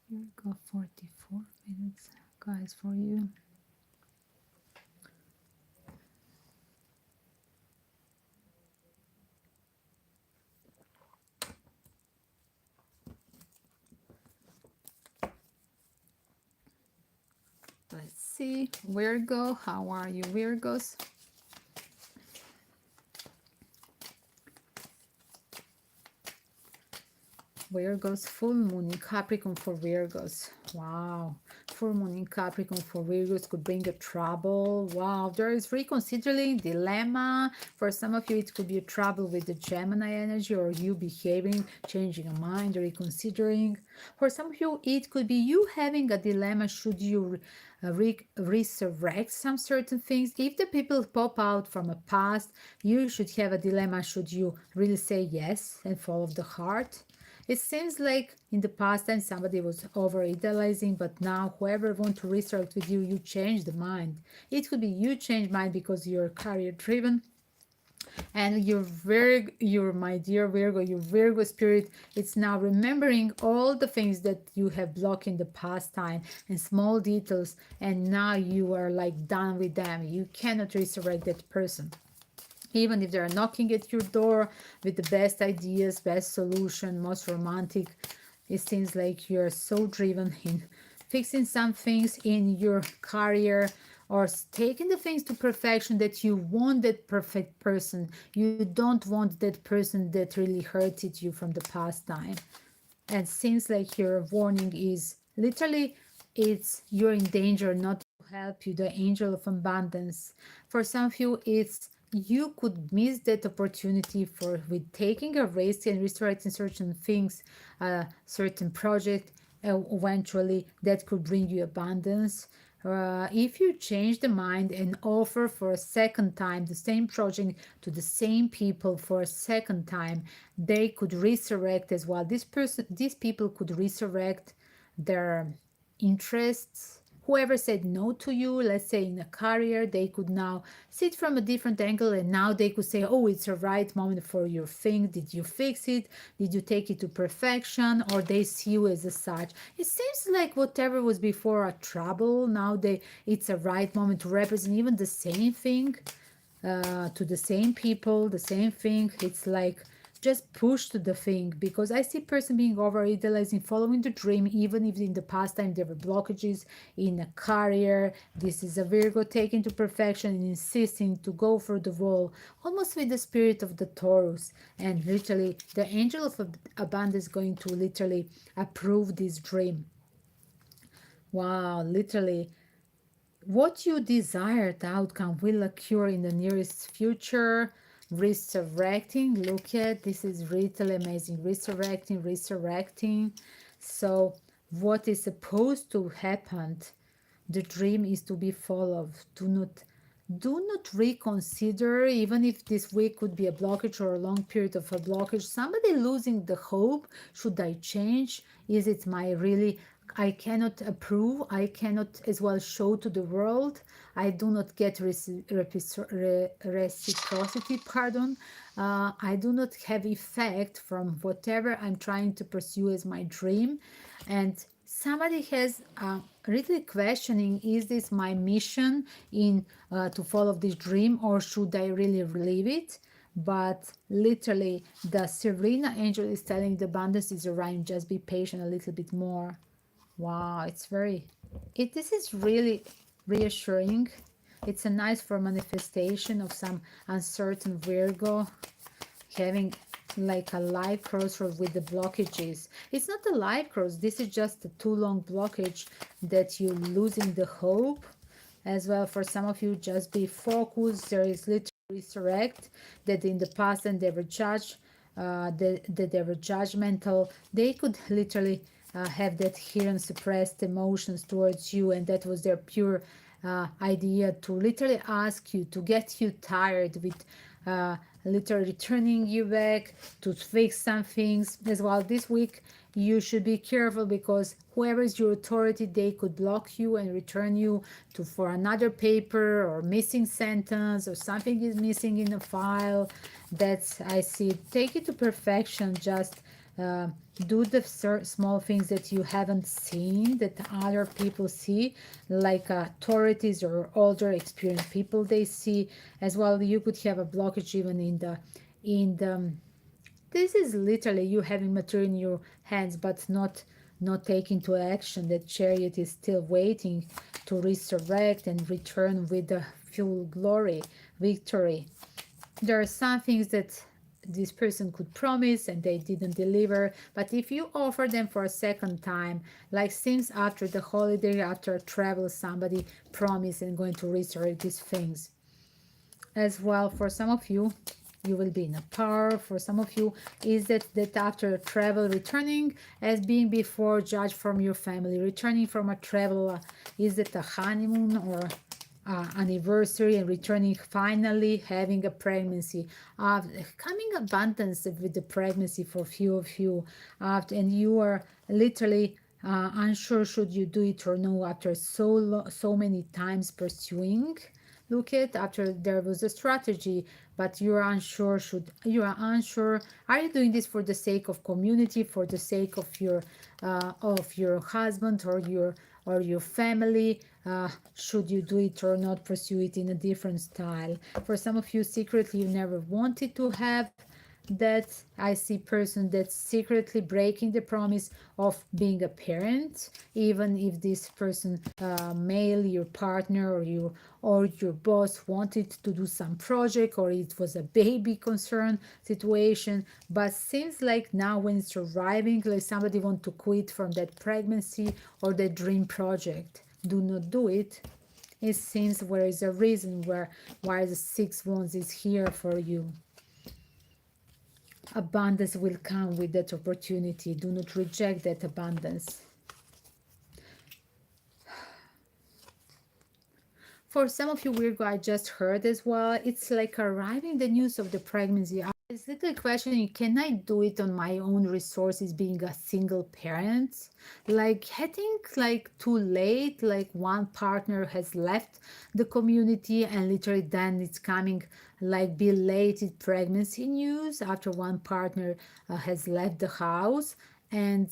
Virgo, 44 minutes, guys, for you. Let's see, Virgo, how are you, Virgos? Virgos, full moon in Capricorn for Virgos. Wow. Full moon in Capricorn for Virgos could bring a trouble. Wow. There is reconsidering, dilemma. For some of you, it could be a trouble with the Gemini energy, or you behaving, changing a mind, reconsidering. For some of you, it could be you having a dilemma. Should you resurrect some certain things? If the people pop out from a past, you should have a dilemma. Should you really say yes and follow the heart? It seems like in the past time somebody was over idealizing, but now whoever want to resurrect with you, you change the mind. It could be you change mind because you're career driven, and your my dear Virgo, your Virgo spirit, it's now remembering all the things that you have blocked in the past time and small details, and now you are like done with them. You cannot resurrect that person. Even if they're knocking at your door with the best ideas, best solution, most romantic, it seems like you're so driven in fixing some things in your career or taking the things to perfection, that you want that perfect person. You don't want that person that really hurted you from the past time. And seems like your warning is literally, it's you're in danger, not to help you, the angel of abundance. For some of you, it's you could miss that opportunity for with taking a risk and restoring certain things, certain project, eventually that could bring you abundance. If you change the mind and offer for a second time the same project to the same people for a second time, they could resurrect as well. These people could resurrect their interests. Whoever said no to you, let's say in a career, they could now sit from a different angle, and now they could say, oh, it's a right moment for your thing. Did you fix it? Did you take it to perfection? Or they see you as a such. It seems like whatever was before a trouble, now it's a right moment to represent even the same thing, to the same people, the same thing. It's like just push to the thing, because I see person being over idealizing, following the dream, even if in the past time there were blockages in a career. This is a Virgo taken to perfection and insisting to go for the wall, almost with the spirit of the Taurus. And literally, the angel of abundance is going to literally approve this dream. Wow, literally, what you desired outcome will occur in the nearest future. Resurrecting, look at this is really amazing. Resurrecting. So, what is supposed to happen? The dream is to be followed. Do not reconsider, even if this week could be a blockage or a long period of a blockage. Somebody losing the hope. Should I change? Is it my really, I cannot approve, I cannot as well show to the world, I do not get reciprocity, pardon. I do not have effect from whatever I'm trying to pursue as my dream. And somebody has really questioning, is this my mission in to follow this dream, or should I really leave it? But literally, the Serena angel is telling the abundance is arriving, just be patient a little bit more. Wow, it's very, this is really reassuring. It's a nice for manifestation of some uncertain Virgo having like a life crossroad with the blockages. It's not a life cross, this is just a too long blockage that you're losing the hope. As well, for some of you, just be focused. There is literally resurrect that in the past and they were judged, that they were judgmental. They could literally have that hidden suppressed emotions towards you, and that was their pure idea to literally ask you, to get you tired with literally turning you back, to fix some things. As well, this week you should be careful, because whoever is your authority, they could block you and return you to for another paper, or missing sentence, or something is missing in a file. That's, I see, take it to perfection. Just do the small things that you haven't seen, that other people see, like authorities or older experienced people, they see. As well, you could have a blockage even in the this is literally you having material in your hands, but not taking to action. That chariot is still waiting to resurrect and return with the full glory, victory. There are some things that this person could promise and they didn't deliver, but if you offer them for a second time, like since after the holiday, after travel, somebody promised and going to resurrect these things. As well, for some of you, you will be in a power. For some of you, is that after travel, returning as being before judged from your family, returning from a travel, is it a honeymoon or anniversary, and returning, finally having a pregnancy, coming abundance with the pregnancy for few of you, and you are literally unsure should you do it or no, after so many times pursuing. Look at, after there was a strategy, but you're unsure, are you doing this for the sake of community, for the sake of your husband or your family? Should you do it or not, pursue it in a different style? For some of you, secretly you never wanted to have that I see person that's secretly breaking the promise of being a parent, even if this person, male, your partner or your boss wanted to do some project or it was a baby concern situation, but seems like now when it's arriving, like somebody want to quit from that pregnancy or the dream project. Do not do it. It seems there is a reason why the six wands is here for you. Abundance will come with that opportunity. Do not reject that abundance. For some of you, Virgo, I just heard as well, it's like arriving the news of the pregnancy. It's like a question, can I do it on my own resources being a single parent? Like getting like too late, like one partner has left the community and literally then it's coming like belated pregnancy news after one partner has left the house, and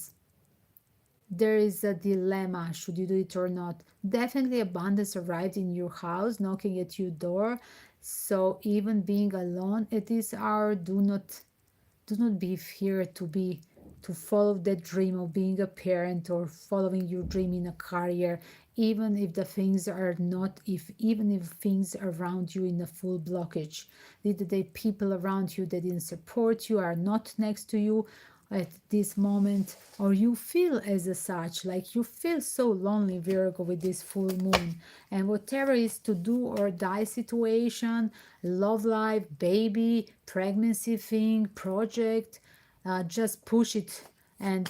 there is a dilemma, should you do it or not. Definitely abundance arrived in your house knocking at your door, so even being alone at this hour, do not be here to follow that dream of being a parent or following your dream in a career, even if the things are not, if even if things around you in a full blockage. The people around you that didn't support you, are not next to you at this moment, or you feel as a such, like you feel so lonely, Virgo, with this full moon. And whatever is to do or die situation, love life, baby, pregnancy thing, project, just push it. And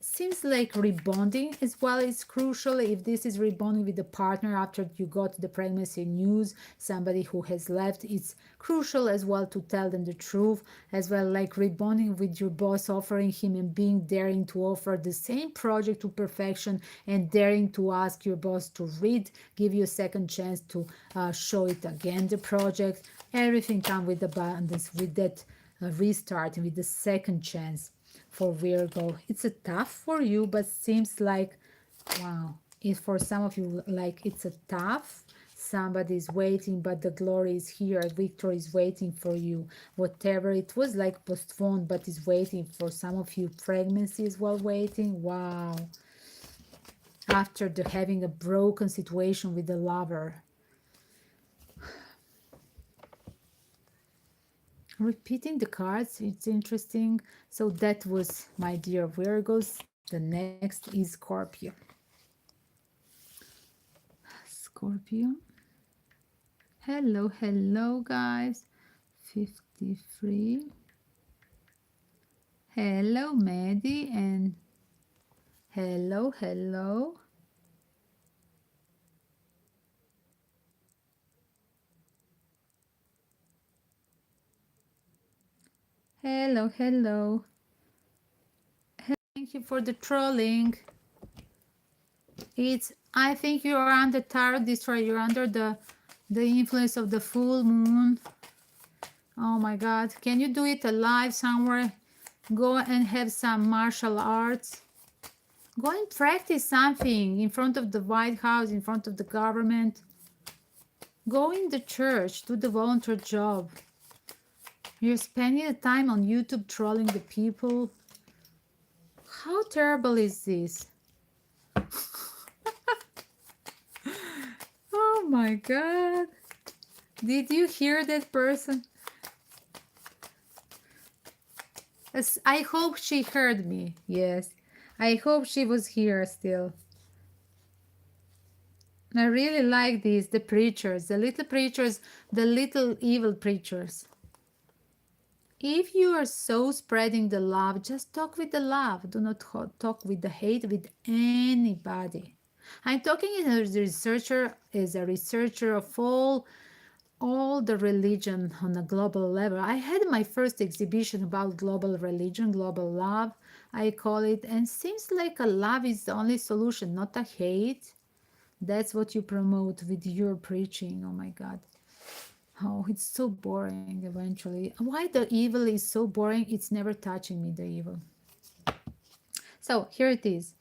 seems like rebonding as well is crucial. If this is rebonding with the partner after you got the pregnancy news, somebody who has left, it's crucial as well to tell them the truth, as well like rebonding with your boss, offering him and being daring to offer the same project to perfection and daring to ask your boss to give you a second chance to show it again the project. Everything comes with abundance with that restart and with the second chance for Virgo. It's a tough for you, but seems like, wow, it for some of you, like it's a tough. Somebody is waiting, but the glory is here. Victory is waiting for you. Whatever it was like postponed, but is waiting for some of you. Pregnancy is well waiting. Wow. After having a broken situation with the lover. Repeating the cards, it's interesting. So that was my dear Virgos. The next is Scorpio. Scorpio. Hello, hello, guys. 53. Hello, Maddie, and hello, hello. Hello, hello. Thank you for the trolling. I think you are under Tarot Destroyer. You're under the influence of the full moon. Oh my God. Can you do it alive somewhere? Go and have some martial arts. Go and practice something in front of the White House, in front of the government. Go in the church, do the volunteer job. You're spending the time on YouTube trolling the people. How terrible is this? Oh my God. Did you hear that person? I hope she heard me. Yes. I hope she was here still. I really like these, the preachers, the little evil preachers. If you are so spreading the love, just talk with the love. Do not talk with the hate with anybody. I'm talking as a researcher of all the religion on a global level. I had my first exhibition about global religion, global love, I call it, and seems like a love is the only solution, not a hate. That's what you promote with your preaching. Oh my God. Oh, it's so boring eventually. Why the evil is so boring? It's never touching me, the evil. So here it is.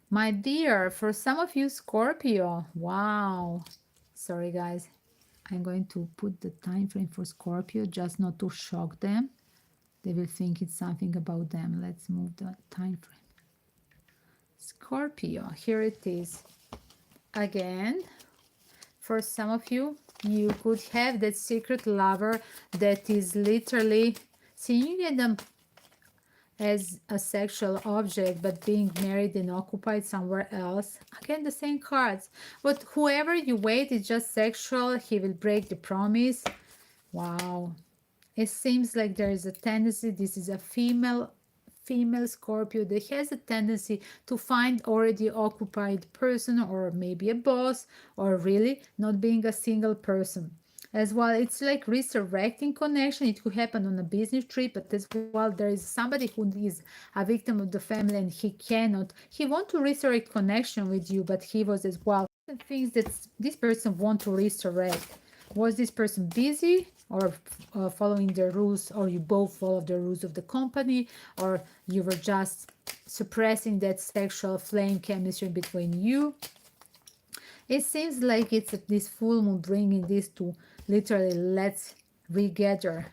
My dear, for some of you, Scorpio. Wow. Sorry, guys. I'm going to put the time frame for Scorpio just not to shock them. They will think it's something about them. Let's move the time frame. Scorpio, here it is. Again, for some of you, you could have that secret lover that is literally seeing them as a sexual object, but being married and occupied somewhere else. Again, the same cards. But whoever you wait is just sexual. He will break the promise. Wow. It seems like there is a tendency, this is a female Scorpio that has a tendency to find already occupied person, or maybe a boss, or really not being a single person. As well, it's like resurrecting connection. It could happen on a business trip, but as well, there is somebody who is a victim of the family and he want to resurrect connection with you, but he was as well things that this person want to resurrect. Was this person busy, or following the rules, or you both follow the rules of the company, or you were just suppressing that sexual flame chemistry between you? It seems like it's this full moon bringing this to literally let's regather.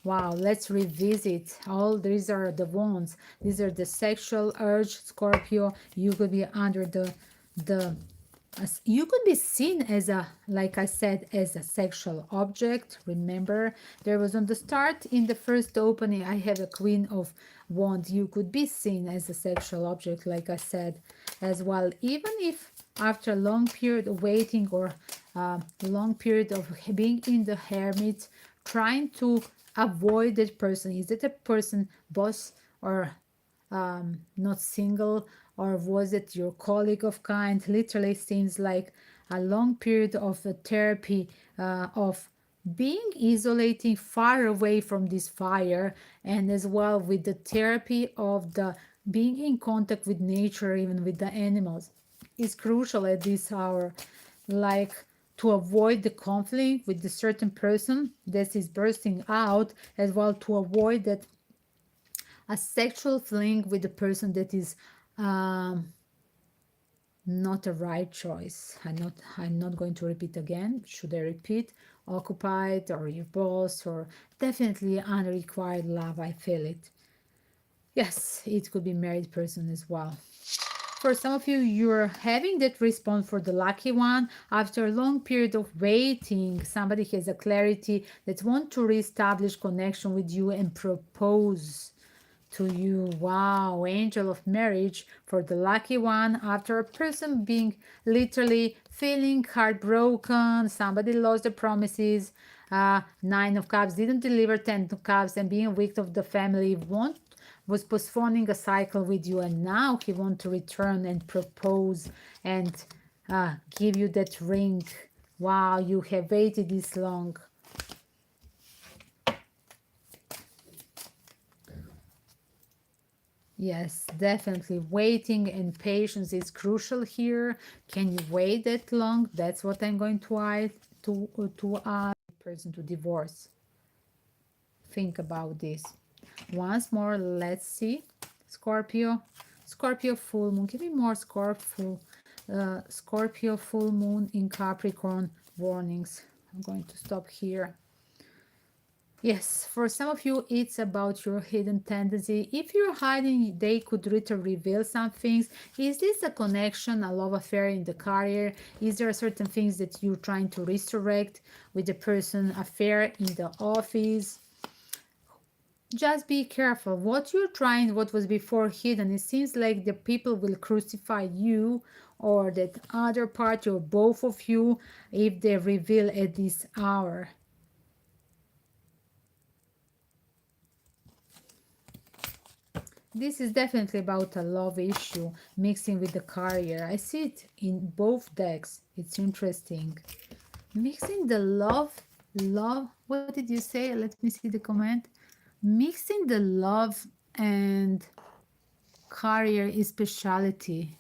Wow, let's revisit. All these are the wounds. These are the sexual urge, Scorpio. You could be under the you could be seen as a, like I said, as a sexual object. Remember, there was on the start in the first opening, I have a Queen of Wands. You could be seen as a sexual object, like I said, as well. Even if after a long period of waiting, or a long period of being in the hermit, trying to avoid that person. Is it a person, boss, or not single, or was it your colleague of kind? Literally seems like a long period of therapy, of being isolating far away from this fire, and as well with the therapy of the being in contact with nature, even with the animals, is crucial at this hour. Like, to avoid the conflict with the certain person that is bursting out, as well to avoid that a sexual fling with the person that is not a right choice. I'm not going to repeat again. Should I repeat? Occupied, or your boss, or definitely unrequired love. I feel it. Yes, it could be married person as well. For some of you, you're having that response for the lucky one after a long period of waiting. Somebody has a clarity that want to reestablish connection with you and propose to you. Wow, angel of marriage for the lucky one, after a person being literally feeling heartbroken. Somebody lost the promises. Nine of Cups didn't deliver. 10 of Cups, and being weak of the family was postponing a cycle with you, and now he want to return and propose and give you that ring. Wow, you have waited this long. Yes, definitely. Waiting and patience is crucial here. Can you wait that long? That's what I'm going to ask person to divorce. Think about this. Once more, let's see. Scorpio. Scorpio full moon. Give me more Scorpio full moon in Capricorn warnings. I'm going to stop here. Yes, for some of you, it's about your hidden tendency. If you're hiding, they could reveal some things. Is this a connection, a love affair in the career? Is there certain things that you're trying to resurrect with the person, affair in the office? Just be careful. What you're trying, what was before hidden, it seems like the people will crucify you, or that other party, or both of you, if they reveal at this hour. This is definitely about a love issue mixing with the career. I see it in both decks. It's interesting. Mixing the love, what did you say? Let me see the comment. Mixing the love and career is speciality.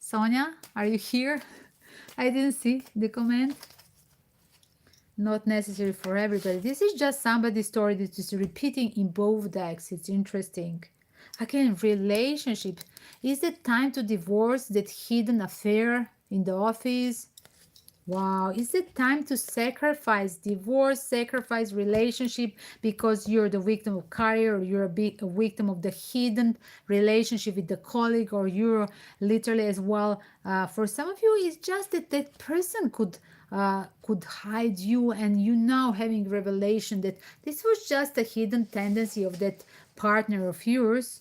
Sonia, are you here? I didn't see the comment. Not necessary for everybody. This is just somebody's story that is repeating in both decks. It's interesting. Again, relationship. Is it time to divorce that hidden affair in the office? Wow, is it time to sacrifice divorce, sacrifice relationship because you're the victim of career, or you're a victim of the hidden relationship with the colleague, or you're literally as well. For some of you, it's just that that person could hide you, and you now having revelation that this was just a hidden tendency of that partner of yours,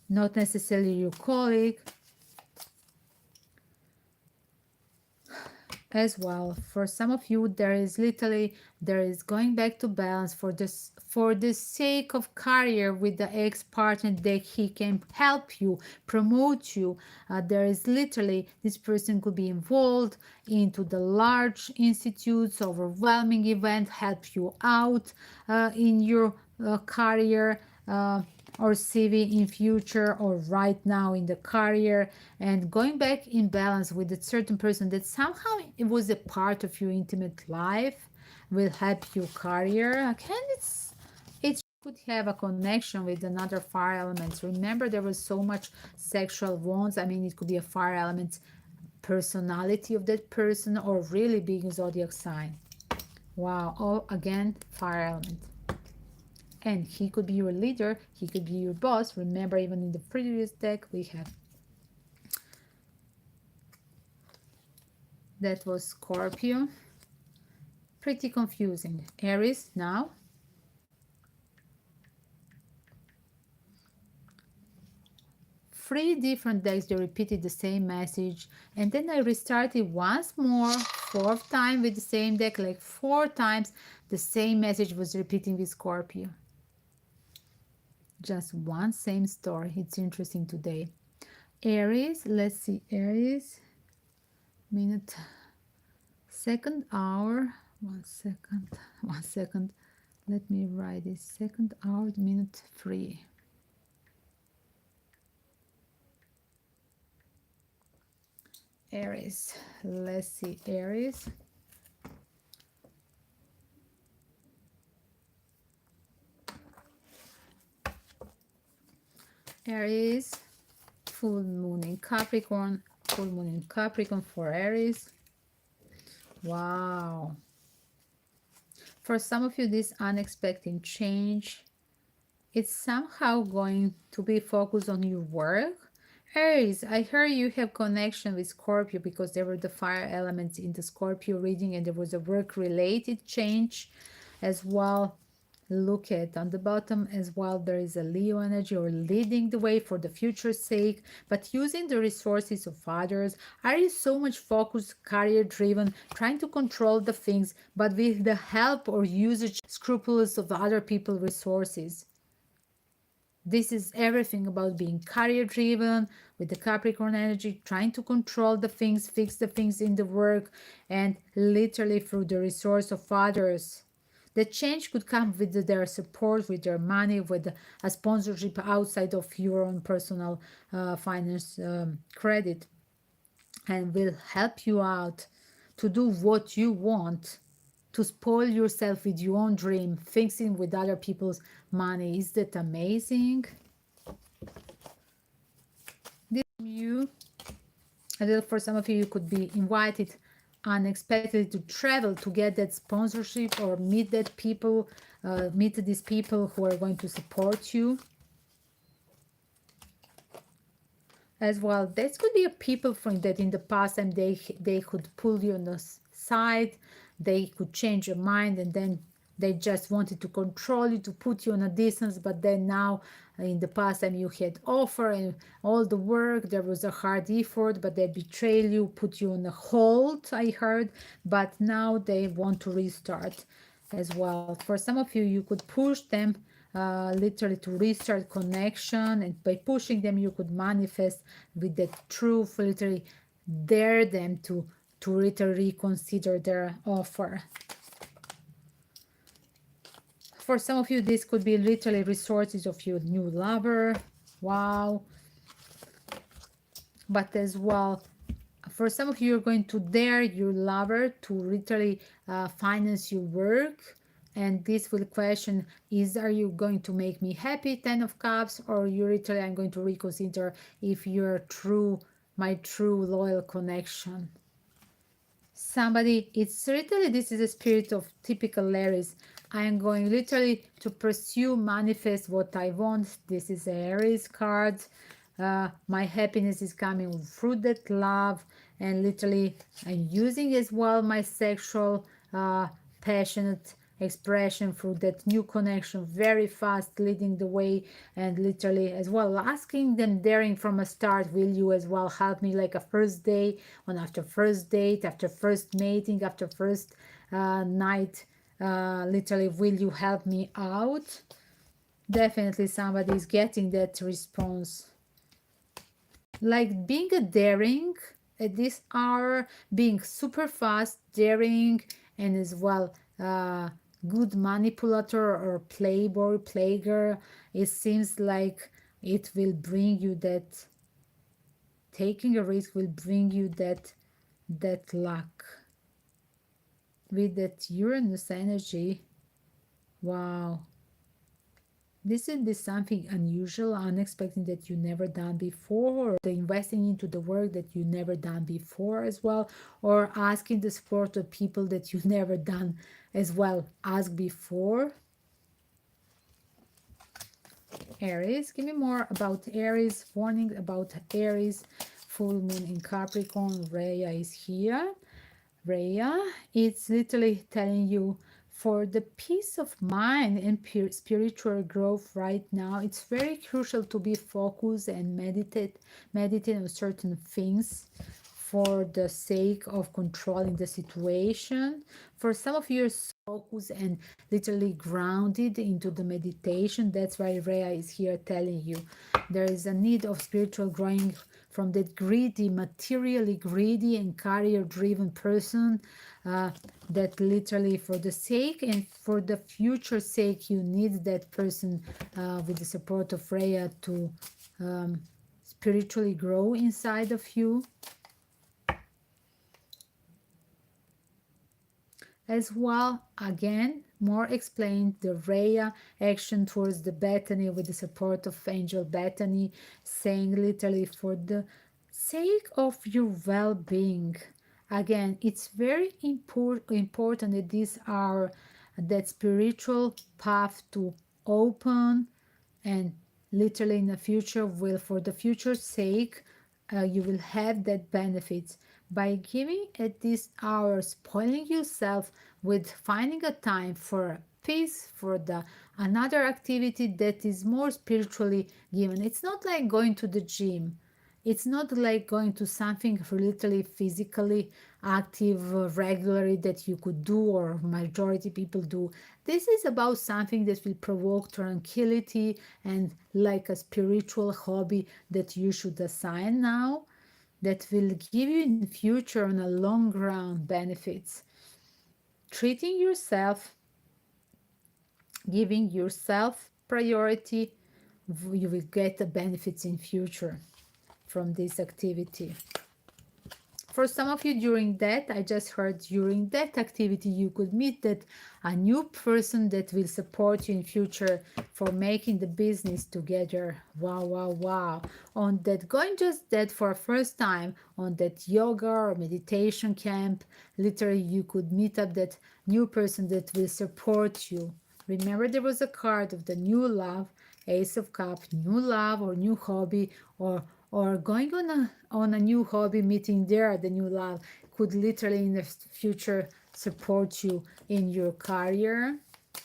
not necessarily your colleague. As well, for some of you, there is going back to balance for the sake of career with the ex-partner, that he can help you, promote you. There is literally, this person could be involved into the large institutes, overwhelming event, help you out in your career, or CV in future, or right now in the career, and going back in balance with a certain person that somehow it was a part of your intimate life, will help you career. Again, it could have a connection with another fire elements. Remember, there was so much sexual wounds. I mean, it could be a fire element personality of that person, or really big zodiac sign. Wow. Oh, again, fire element. And he could be your leader, he could be your boss. Remember, even in the previous deck we have, that was Scorpio. Pretty confusing. Aries now. Three different decks, they repeated the same message, and then I restarted once more, fourth time with the same deck, like 4 times the same message was repeating with Scorpio. Just one same story. It's interesting today. Aries, let's see, Aries, minute, second hour, 1 second, 1 second, let me write this, second hour, minute 3. Aries, let's see, Aries. Aries, full moon in Capricorn, full moon in Capricorn for Aries. Wow. For some of you, this unexpected change, it's somehow going to be focused on your work. Aries, I heard you have connection with Scorpio because there were the fire elements in the Scorpio reading, and there was a work-related change as well. Look at on the bottom as well, there is a Leo energy, or leading the way for the future's sake, but using the resources of others. Are you so much focused, career driven, trying to control the things, but with the help or usage scrupulous of other people's resources? This is everything about being career driven with the Capricorn energy, trying to control the things, fix the things in the work, and literally through the resource of others. The change could come with their support, with their money, with a sponsorship outside of your own personal finance credit, and will help you out to do what you want, to spoil yourself with your own dream, fixing with other people's money. Is that amazing? This you, for some of you, you could be invited unexpectedly to travel to get that sponsorship, or meet that people, meet these people who are going to support you. As well, this could be a people from that in the past, and they could pull you on the side, they could change your mind, and then they just wanted to control you, to put you on a distance. But then now, in the past time, you had offer and all the work, there was a hard effort, but they betrayed you, put you on a hold, I heard. But now they want to restart as well. For some of you, you could push them literally to restart connection, and by pushing them you could manifest with the truth, literally dare them to literally reconsider their offer. For some of you, this could be literally resources of your new lover. Wow. But as well, for some of you, you're going to dare your lover to literally finance your work. And this will question is, are you going to make me happy, 10 of Cups, or you literally, I'm going to reconsider if you're true, my true loyal connection. somebody, it's literally, this is a spirit of typical Aries. I am going literally to pursue, manifest what I want. This is Aries card. My happiness is coming through that love, and literally I'm using as well my sexual passionate expression through that new connection very fast, leading the way, and literally as well asking them, daring from a start, will you as well help me, like a first day, on after first date, after first mating, after first night, literally, will you help me out? Definitely somebody is getting that response, like being a daring at this hour, being super fast, daring, and as well good manipulator or playboy, playgirl. It seems like it will bring you that, taking a risk will bring you that luck with that Uranus energy. Wow, this will be something unusual, unexpected, that you never done before, or the investing into the work that you never done before as well, or asking the support of people that you never done as well, ask before. Aries, give me more about Aries, warning about Aries, full moon in Capricorn. Rhea is here. Rhea, it's literally telling you, for the peace of mind and spiritual growth right now, it's very crucial to be focused and meditate on certain things for the sake of controlling the situation. For some of you, are focused and literally grounded into the meditation. That's why Rhea is here telling you there is a need of spiritual growing from that greedy, materially greedy and career driven person, that literally, for the sake and for the future sake, you need that person, with the support of Rhea, to spiritually grow inside of you. As well, again, more explained, the Rhea action towards the Bethany with the support of Angel Bethany, saying literally, for the sake of your well-being. Again, it's very important at this hour, that spiritual path to open, and literally in the future will, for the future's sake, you will have that benefits by giving at this hour, spoiling yourself with finding a time for peace, for the another activity that is more spiritually given. It's not like going to the gym, it's not like going to something literally physically active regularly that you could do, or majority people do. This is about something that will provoke tranquility, and like a spiritual hobby that you should assign now, that will give you in the future on a long run benefits. Treating yourself, giving yourself priority, you will get the benefits in future from this activity. For some of you, during that, I just heard, during that activity, you could meet that a new person that will support you in future for making the business together. Wow, wow, wow. On that, going just that for a first time on that yoga or meditation camp, literally you could meet up that new person that will support you. Remember, there was a card of the new love, Ace of Cups, new love or new hobby, or going on a new hobby, meeting there the new love could literally in the future support you in your career.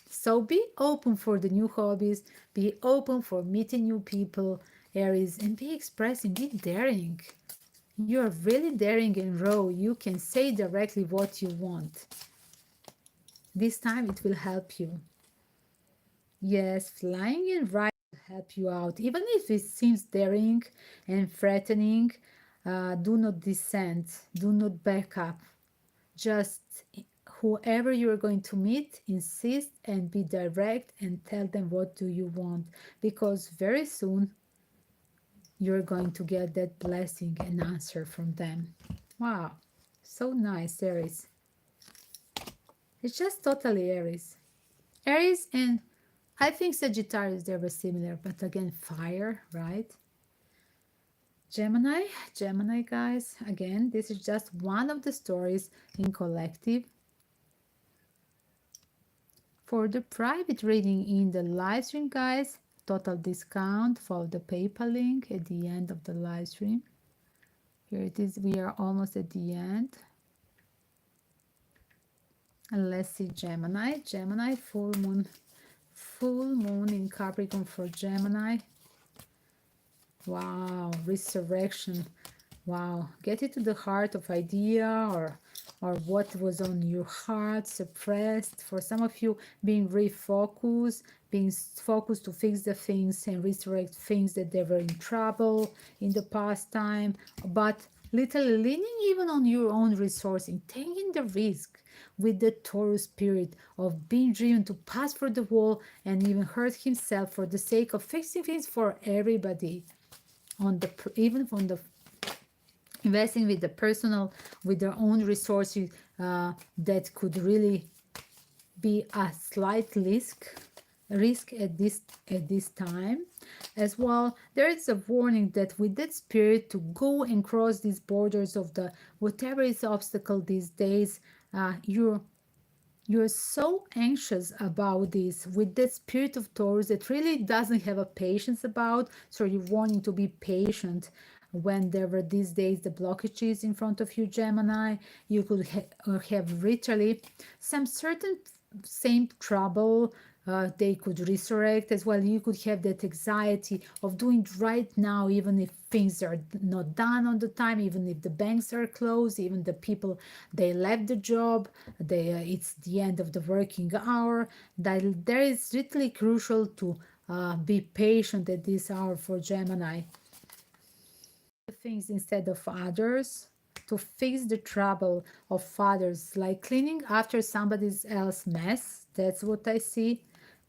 So be open for the new hobbies, be open for meeting new people, Aries, and be expressing, be daring. You're really daring and raw. You can say directly what you want. This time it will help you. Yes, flying and riding will help you out. Even if it seems daring and threatening, do not descend, do not back up. Just whoever you're going to meet, insist and be direct and tell them what do you want, because very soon you're going to get that blessing and answer from them. Wow, so nice, Aries. It's just totally Aries. Aries, and I think Sagittarius, they were similar, but again, fire, right? Gemini guys, again, this is just one of the stories in collective. For the private reading in the live stream, guys, total discount, follow the PayPal link at the end of the live stream. Here it is, we are almost at the end. And let's see Gemini, full moon in Capricorn for Gemini. Wow, resurrection. Wow, get it to the heart of idea or what was on your heart suppressed. For some of you, being refocused, being focused to fix the things and resurrect things that they were in trouble in the past time, but literally leaning even on your own resourcing, taking the risk with the Taurus spirit of being driven to pass through the wall and even hurt himself for the sake of fixing things for everybody. On the even from the investing with the personal, with their own resources, that could really be a slight risk at this time as well. There is a warning that with that spirit to go and cross these borders of the whatever is obstacle these days, you're so anxious about this with that spirit of Taurus that really doesn't have a patience about. So you're wanting to be patient when there were these days the blockages in front of you, Gemini. You could have literally some certain same trouble. They could resurrect as well. You could have that anxiety of doing right now, even if things are not done on the time, even if the banks are closed, even the people, they left the job, it's the end of the working hour. That there is really crucial to be patient at this hour for Gemini. Things instead of others, to fix the trouble of others, like cleaning after somebody else's mess. That's what I see.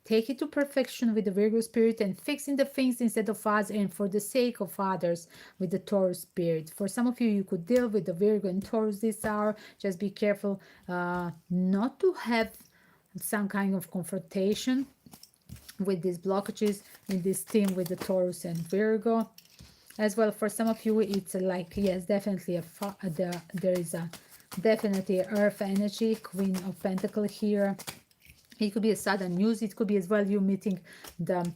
Take it to perfection with the Virgo spirit and fixing the things instead of us and for the sake of others with the Taurus spirit. For some of you, you could deal with the Virgo and Taurus this hour. Just be careful not to have some kind of confrontation with these blockages in this team with the Taurus and Virgo. As well, for some of you, it's like, yes, definitely there is a definitely earth energy, Queen of Pentacles here. It could be a sudden news. It could be as well you meeting the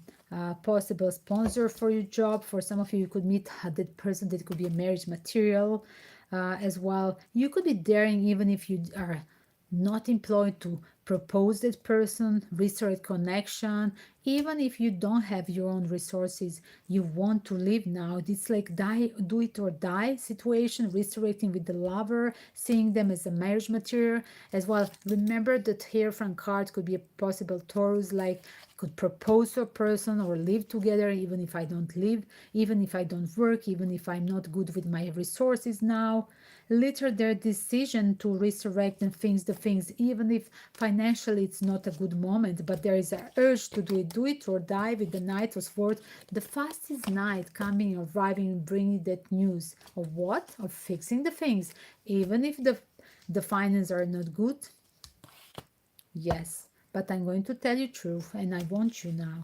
possible sponsor for your job. For some of you, you could meet that person that could be a marriage material as well. You could be daring even if you are not employed to propose that person, restored connection. Even if you don't have your own resources, you want to live now. It's like do it or die situation, resurrecting with the lover, seeing them as a marriage material as well. Remember that Hierophant card could be a possible Taurus, like could propose to a person or live together even if I don't live, even if I don't work, even if I'm not good with my resources now. Literally their decision to resurrect and fix the things, even if financially it's not a good moment, but there is an urge to do it or die with the Knight of Swords, the fastest night coming, arriving, bringing that news of what? Of fixing the things, even if the finances are not good. Yes, but I'm going to tell you truth, and I want you now.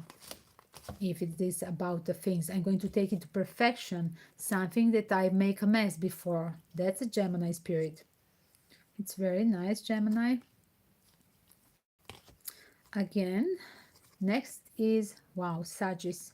If it is about the things, I'm going to take it to perfection, something that I make a mess before. That's a Gemini spirit. It's very nice, Gemini. Again, next is, wow, Sagittarius.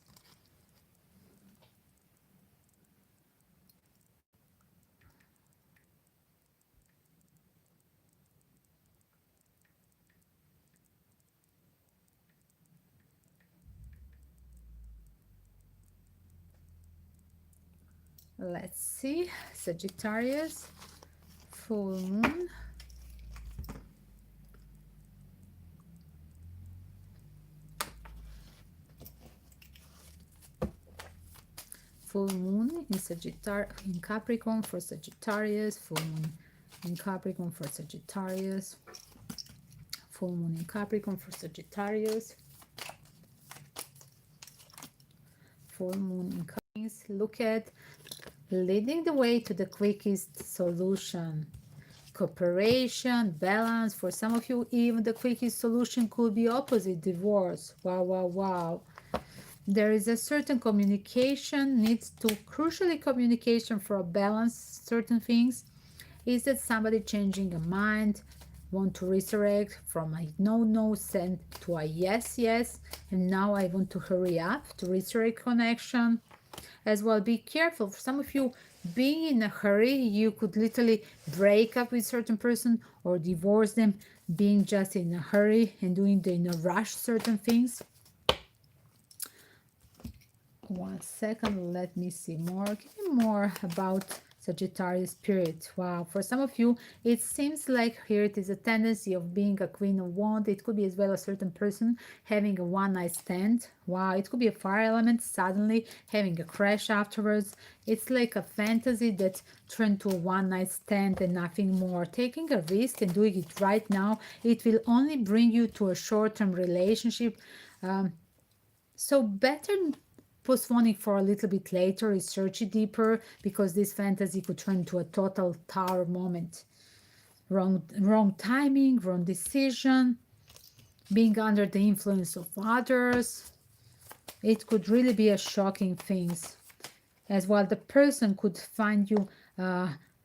Let's see, Sagittarius, full moon. Full moon in in Capricorn for Sagittarius, full moon in Capricorn for Sagittarius, full moon in Capricorn for Sagittarius, full moon in Capricorn. Look at leading the way to the quickest solution. Cooperation, balance. For some of you, even the quickest solution could be opposite, divorce. Wow, wow, wow. There is a certain communication needs to crucially communication for a balance certain things. Is that somebody changing a mind, want to resurrect from a no send to a yes, and now I want to hurry up to resurrect connection. As well, be careful. For some of you, being in a hurry, you could literally break up with certain person or divorce them, being just in a hurry and doing in a rush certain things. 1 second, let me see more. Give me more about Sagittarius spirit. Wow, for some of you, it seems like here it is a tendency of being a queen of wands. It could be as well a certain person having a one-night stand. Wow, it could be a fire element suddenly having a crash afterwards. It's like a fantasy that turned to a one-night stand and nothing more. Taking a risk and doing it right now, it will only bring you to a short-term relationship. So better postponing for a little bit later, research it deeper, because this fantasy could turn to a total tower moment. Wrong timing, wrong decision, being under the influence of others. It could really be a shocking things. As well, the person could find you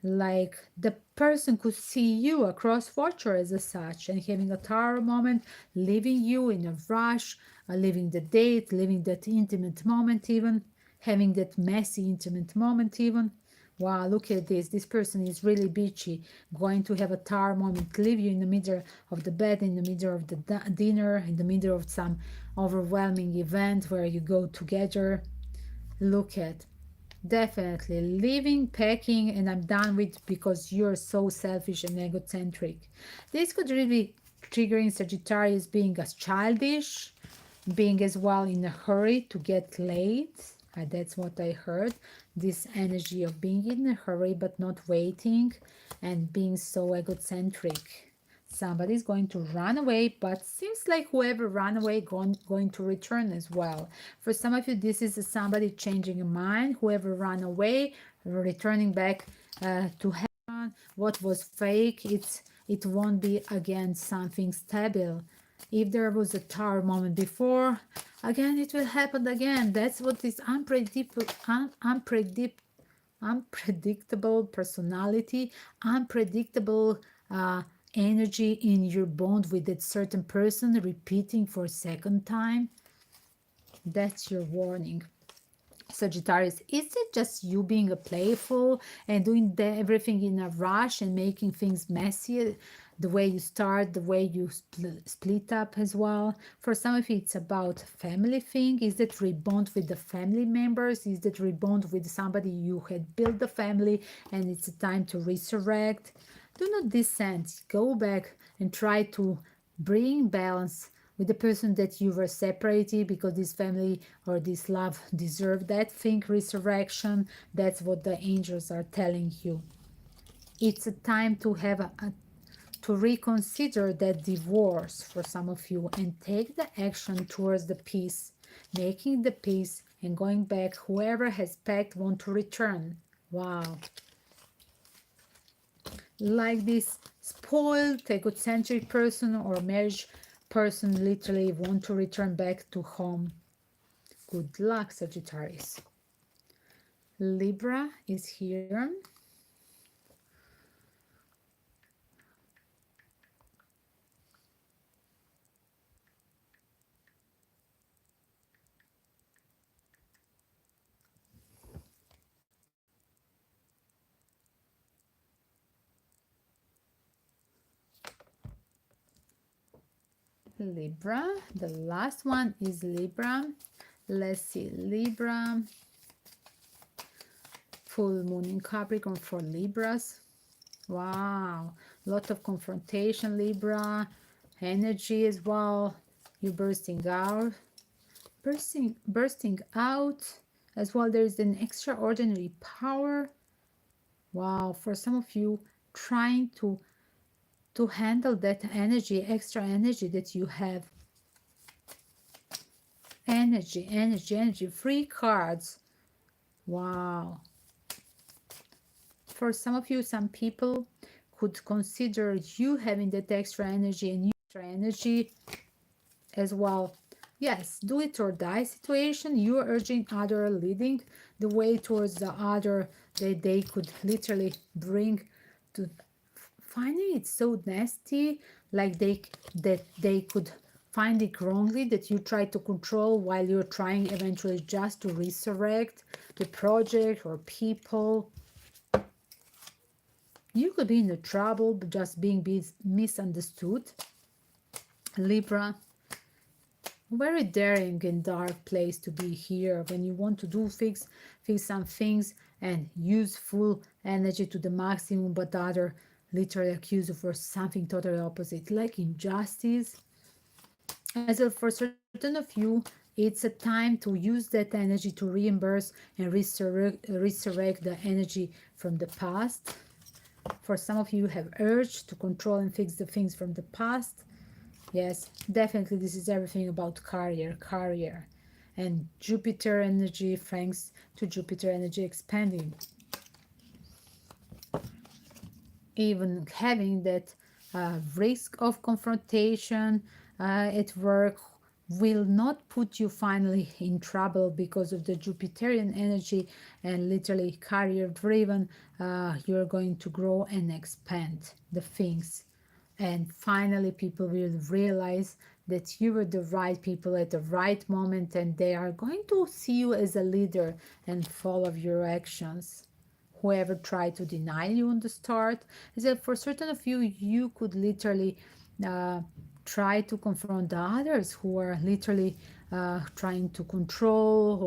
like the person could see you across watcher as a such and having a tower moment, leaving you in a rush, leaving the date, leaving that intimate moment, even having that messy intimate moment even. Wow, look at this. This person is really bitchy, going to have a tower moment, leave you in the middle of the bed, in the middle of the dinner, in the middle of some overwhelming event where you go together. Look at, definitely leaving, packing, and I'm done with because you're so selfish and egocentric. This could really be triggering Sagittarius being as childish, being as well in a hurry to get late. That's what I heard. This energy of being in a hurry but not waiting and being so egocentric. Somebody's going to run away, but seems like whoever ran away going to return as well. For some of you, this is somebody changing a mind. Whoever ran away, returning back to heaven. What was fake, it won't be again something stable. If there was a tower moment before, again it will happen again. That's what is unpredictable personality, unpredictable energy in your bond with that certain person repeating for a second time. That's your warning. Sagittarius, is it just you being a playful and doing everything in a rush and making things messy? The way you start, the way you split up as well. For some of you, it's about family thing. Is that rebond with the family members? Is that rebond with somebody you had built the family and it's time to resurrect? Do not dissent. Go back and try to bring balance with the person that you were separated, because this family or this love deserve that. Think resurrection. That's what the angels are telling you. It's a time to have to reconsider that divorce for some of you and take the action towards the peace, making the peace and going back. Whoever has packed want to return. Wow. Like this spoiled egocentric person or marriage person literally want to return back to home. Good luck, Sagittarius. Libra is here. Libra, the last one is Libra. Let's see, Libra, full moon in Capricorn for Libras. Wow, lot of confrontation, Libra, energy as well. You bursting out as well. There's an extraordinary power. Wow, for some of you, trying to handle that energy, extra energy that you have. Energy, free cards. Wow. For some of you, some people could consider you having that extra energy and extra energy as well Yes, do it or die situation. You are urging other, leading the way towards the other that they could literally bring to finding it so nasty, like they could find it wrongly that you try to control while you're trying eventually just to resurrect the project or people. You could be in the trouble just being misunderstood. Libra, very daring and dark place to be here when you want to do fix some things and use full energy to the maximum, but the other literally accuse you for something totally opposite, like injustice. As for certain of you, it's a time to use that energy to reimburse and resurrect the energy from the past. For some of you have urge to control and fix the things from the past. Yes, definitely this is everything about career. And Jupiter energy, thanks to Jupiter energy expanding. Even having that risk of confrontation at work will not put you finally in trouble because of the Jupiterian energy and literally career driven. You're going to grow and expand the things, and finally people will realize that you were the right people at the right moment, and they are going to see you as a leader and follow your actions. Whoever tried to deny you on the start, is that for certain of you, you could literally uh, try to confront the others who are literally trying to control,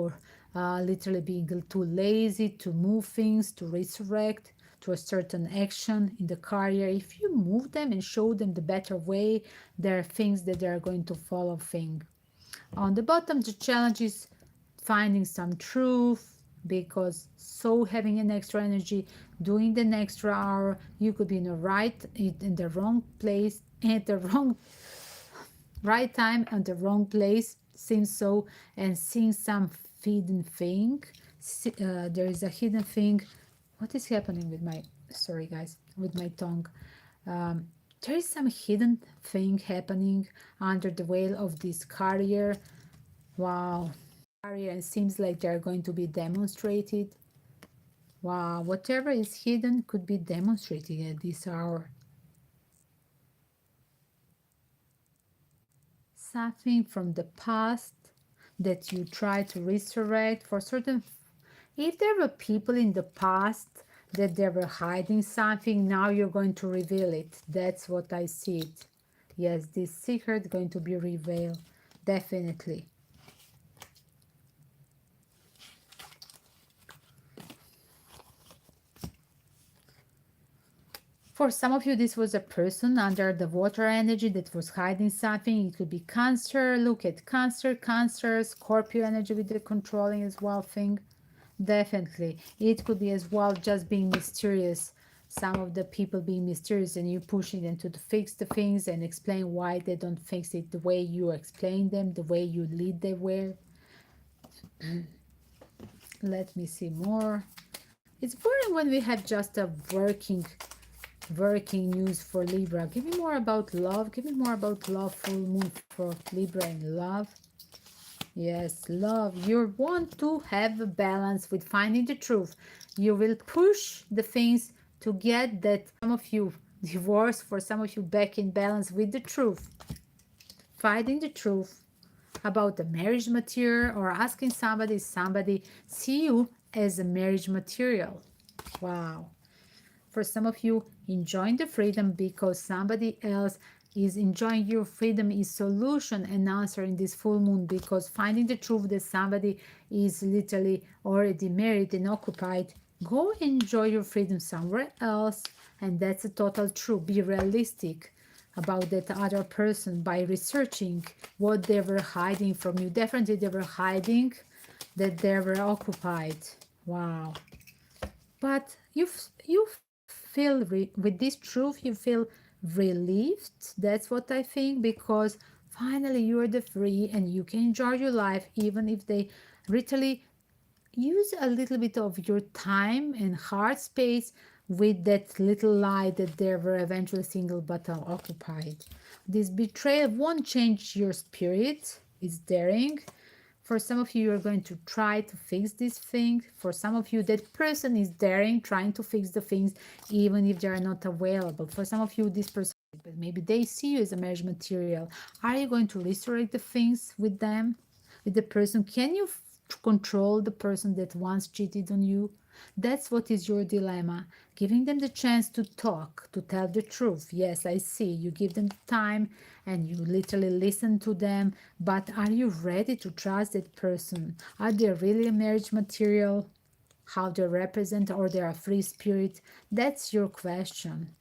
or literally being too lazy to move things, to resurrect to a certain action in the career. If you move them and show them the better way, there are things that they are going to follow thing. On the bottom, the challenge is finding some truth, because so having an extra energy, doing the extra hour, you could be in the in the wrong place at the wrong right time and the wrong place, seems so, and seeing some hidden thing. There is a hidden thing. What is happening with my, sorry guys, with my tongue? um, there is some hidden thing happening under the veil of this career. Wow. Career, and seems like they're going to be demonstrated. Wow, whatever is hidden could be demonstrated at this hour. Something from the past that you try to resurrect for certain. If there were people in the past that they were hiding something, now you're going to reveal it. That's what I see it. Yes, this secret going to be revealed, definitely. For some of you, this was a person under the water energy that was hiding something. It could be Cancer. Look at Cancer, Scorpio energy with the controlling as well thing. Definitely. It could be as well just being mysterious. Some of the people being mysterious and you pushing them to fix the things and explain why they don't fix it the way you explain them, the way you lead them where. Let me see more. It's boring when we have just a working news for Libra. Give me more about love. Give me more about love. Full moon for Libra and love. Yes, love. You want to have a balance with finding the truth. You will push the things to get that. Some of you divorce, for some of you back in balance with the truth. Finding the truth about the marriage material, or asking somebody see you as a marriage material. Wow. For some of you, enjoying the freedom because somebody else is enjoying your freedom is solution and answer in this full moon, because finding the truth that somebody is literally already married and occupied. Go enjoy your freedom somewhere else, and that's a total truth. Be realistic about that other person by researching what they were hiding from you. Definitely they were hiding that they were occupied. Wow. But you feel with this truth, you feel relieved. That's what I think, because finally you're the free and you can enjoy your life, even if they literally use a little bit of your time and heart space with that little lie that they were eventually single but occupied. This betrayal won't change your spirit. is daring. For some of you, you're going to try to fix this thing. For some of you, that person is daring, trying to fix the things, even if they are not available. For some of you, this person, but maybe they see you as a marriage material. Are you going to restore the things with them, with the person? Can you control the person that once cheated on you? That's what is your dilemma. Giving them the chance to talk, to tell the truth. Yes, I see. You give them the time and you literally listen to them. But are you ready to trust that person? Are they really a marriage material? How they represent, or they're a free spirit? That's your question.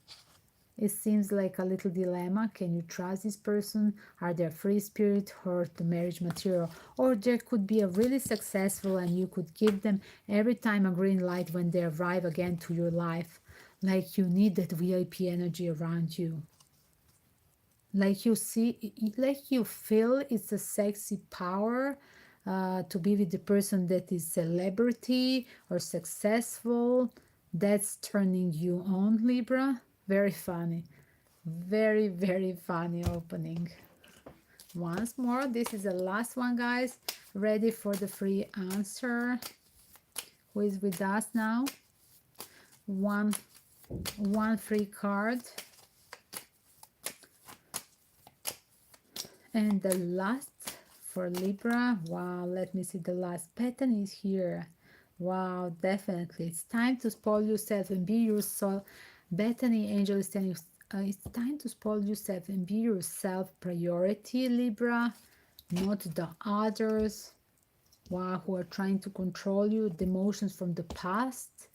It seems like a little dilemma. Can you trust this person? Are they a free spirit or the marriage material? Or there could be a really successful and you could give them every time a green light when they arrive again to your life. Like you need that VIP energy around you. Like you see, like you feel it's a sexy power to be with the person that is celebrity or successful. That's turning you on, Libra. Very funny. Very, very funny opening. Once more, this is the last one, guys. Ready for the free answer. Who is with us now? One free card. And the last for Libra. Wow, let me see the last pattern is here. Wow, definitely. It's time to spoil yourself and be your soul. Bethany Angel is telling you it's time to spoil yourself and be yourself priority, Libra, not the others. Wow, who are trying to control you, the emotions from the past.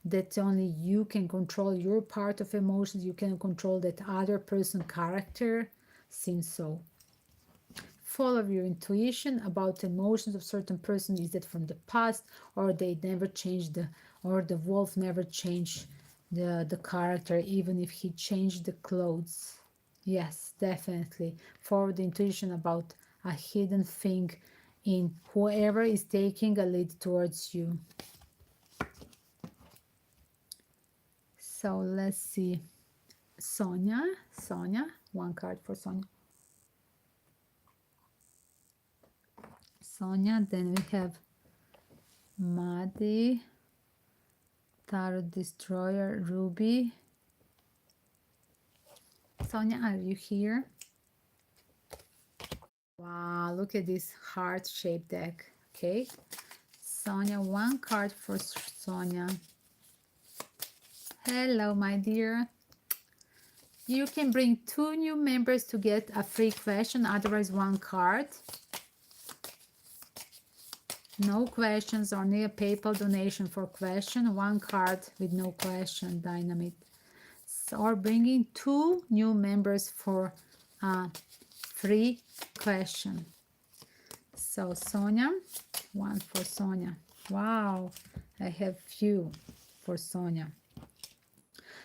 That only you can control your part of emotions. You can control that other person character. Seems so. Follow your intuition about emotions of certain person. Is that from the past, or they never changed or the wolf never changed the character, even if he changed the clothes? Yes, definitely. Follow the intuition about a hidden thing in whoever is taking a lead towards you. So let's see. Sonia, one card for Sonia. Sonia, then we have Maddie, Tarot Destroyer, Ruby. Sonia, are you here? Wow, look at this heart-shaped deck. Okay, Sonia, one card for Sonia. Hello, my dear. You can bring 2 new members to get a free question, otherwise 1 card. No questions, only a PayPal donation for question. 1 card with no question, Dynamite. So, or bringing 2 new members for a free question. So Sonia, 1 for Sonia. Wow, I have few for Sonia.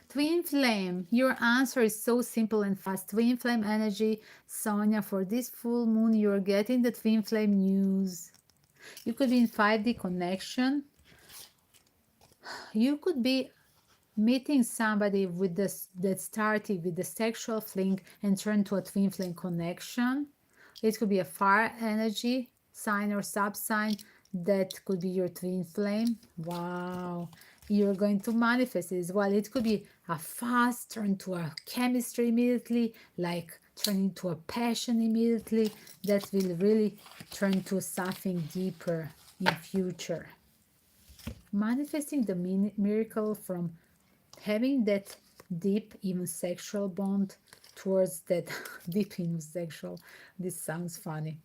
Twin Flame, your answer is so simple and fast. Twin Flame energy, Sonia, for this full moon, you're getting the Twin Flame news. You could be in 5D connection. You could be meeting somebody with this that started with the sexual fling and turned to a twin flame connection. It could be a fire energy sign or sub-sign that could be your twin flame. Wow, you're going to manifest it as well. It could be a fast turn to a chemistry immediately, like turn into a passion immediately. That will really turn to something deeper in future. Manifesting the miracle from having that deep, even sexual bond towards that deep, even sexual. This sounds funny.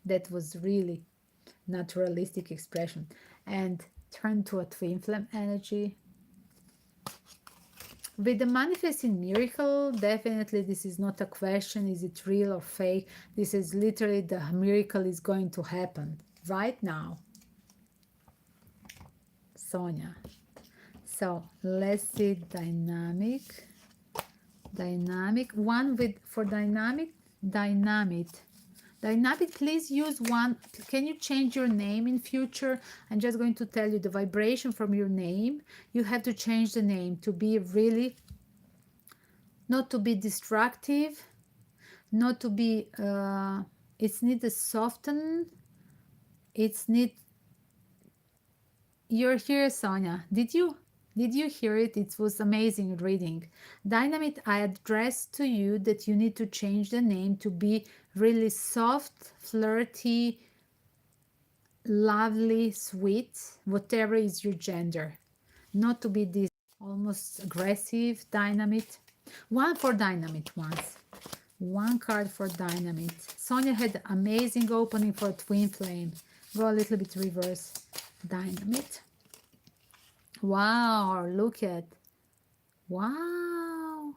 That was really naturalistic expression, and turn to a twin flame energy. With the manifesting miracle, definitely this is not a question, is it real or fake? This is literally the miracle is going to happen right now. Sonia. So let's see dynamic. One with for dynamic. Dynamic, please use one. Can you change your name in future? I'm just going to tell you the vibration from your name. You have to change the name to be really, not to be destructive, not to be It's need to soften. It's need. You're here, Sonia. Did you hear it? It was amazing reading. Dynamite, I addressed to you that you need to change the name to be really soft, flirty, lovely, sweet, whatever is your gender. Not to be this almost aggressive Dynamite. One for Dynamite once. One card for Dynamite. Sonia had amazing opening for Twin Flame. Go a little bit reverse. Dynamite. Wow, look at. Wow.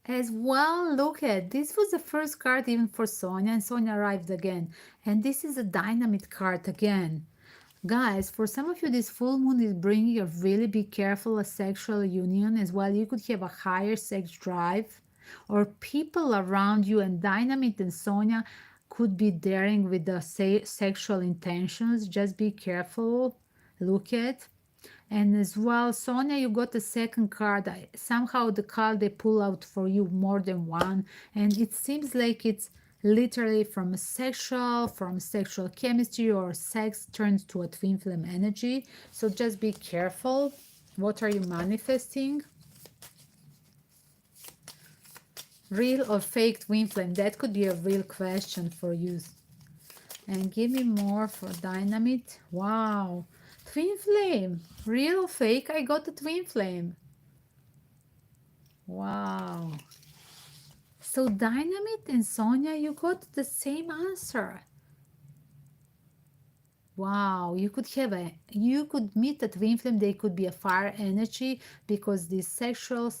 As well, look at. This was the first card even for Sonia, and Sonia arrived again. And this is a Dynamite card again. Guys, for some of you, this full moon is bringing a really be careful a sexual union as well. You could have a higher sex drive, or people around you, and Dynamite and Sonia could be daring with the sexual intentions. Just be careful. Look at. And as well, Sonia, you got a second card. Somehow the card they pull out for you more than one. And it seems like it's literally from sexual chemistry or sex turns to a twin flame energy. So just be careful. What are you manifesting? Real or fake twin flame? That could be a real question for you. And give me more for Dynamite. Wow. Twin flame. Real or fake? I got a twin flame. Wow. So Dynamite and Sonia, you got the same answer. Wow, you could meet a twin flame. They could be a fire energy because these sexual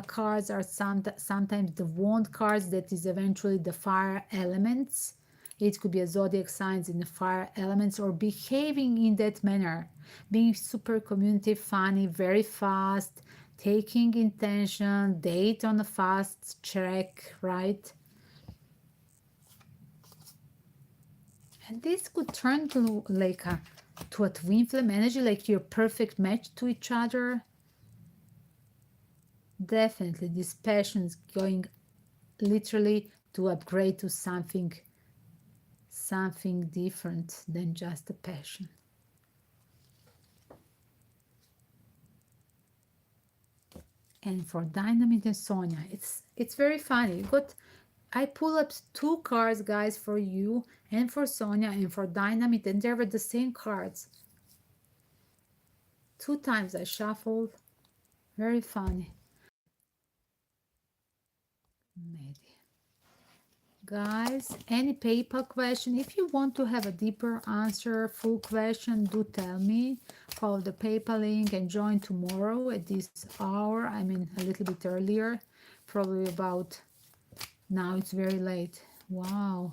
cards are sometimes the wand cards that is eventually the fire elements. It could be a zodiac signs in the fire elements or behaving in that manner, being super communicative, funny, very fast, taking intention, date on a fast track, right? And this could turn to like a twin flame energy, like your perfect match to each other. Definitely, this passion is going literally to upgrade to something different than just a passion. And for Dynamite and Sonia, it's very funny. I pull up two cards, guys, for you and for Sonia and for Dynamite, and they were the same cards. 2 times I shuffled. Very funny. Maybe. Guys, any PayPal question? If you want to have a deeper answer, full question, do tell me. Follow the PayPal link and join tomorrow at this hour. I mean, a little bit earlier, probably about now. It's very late. Wow.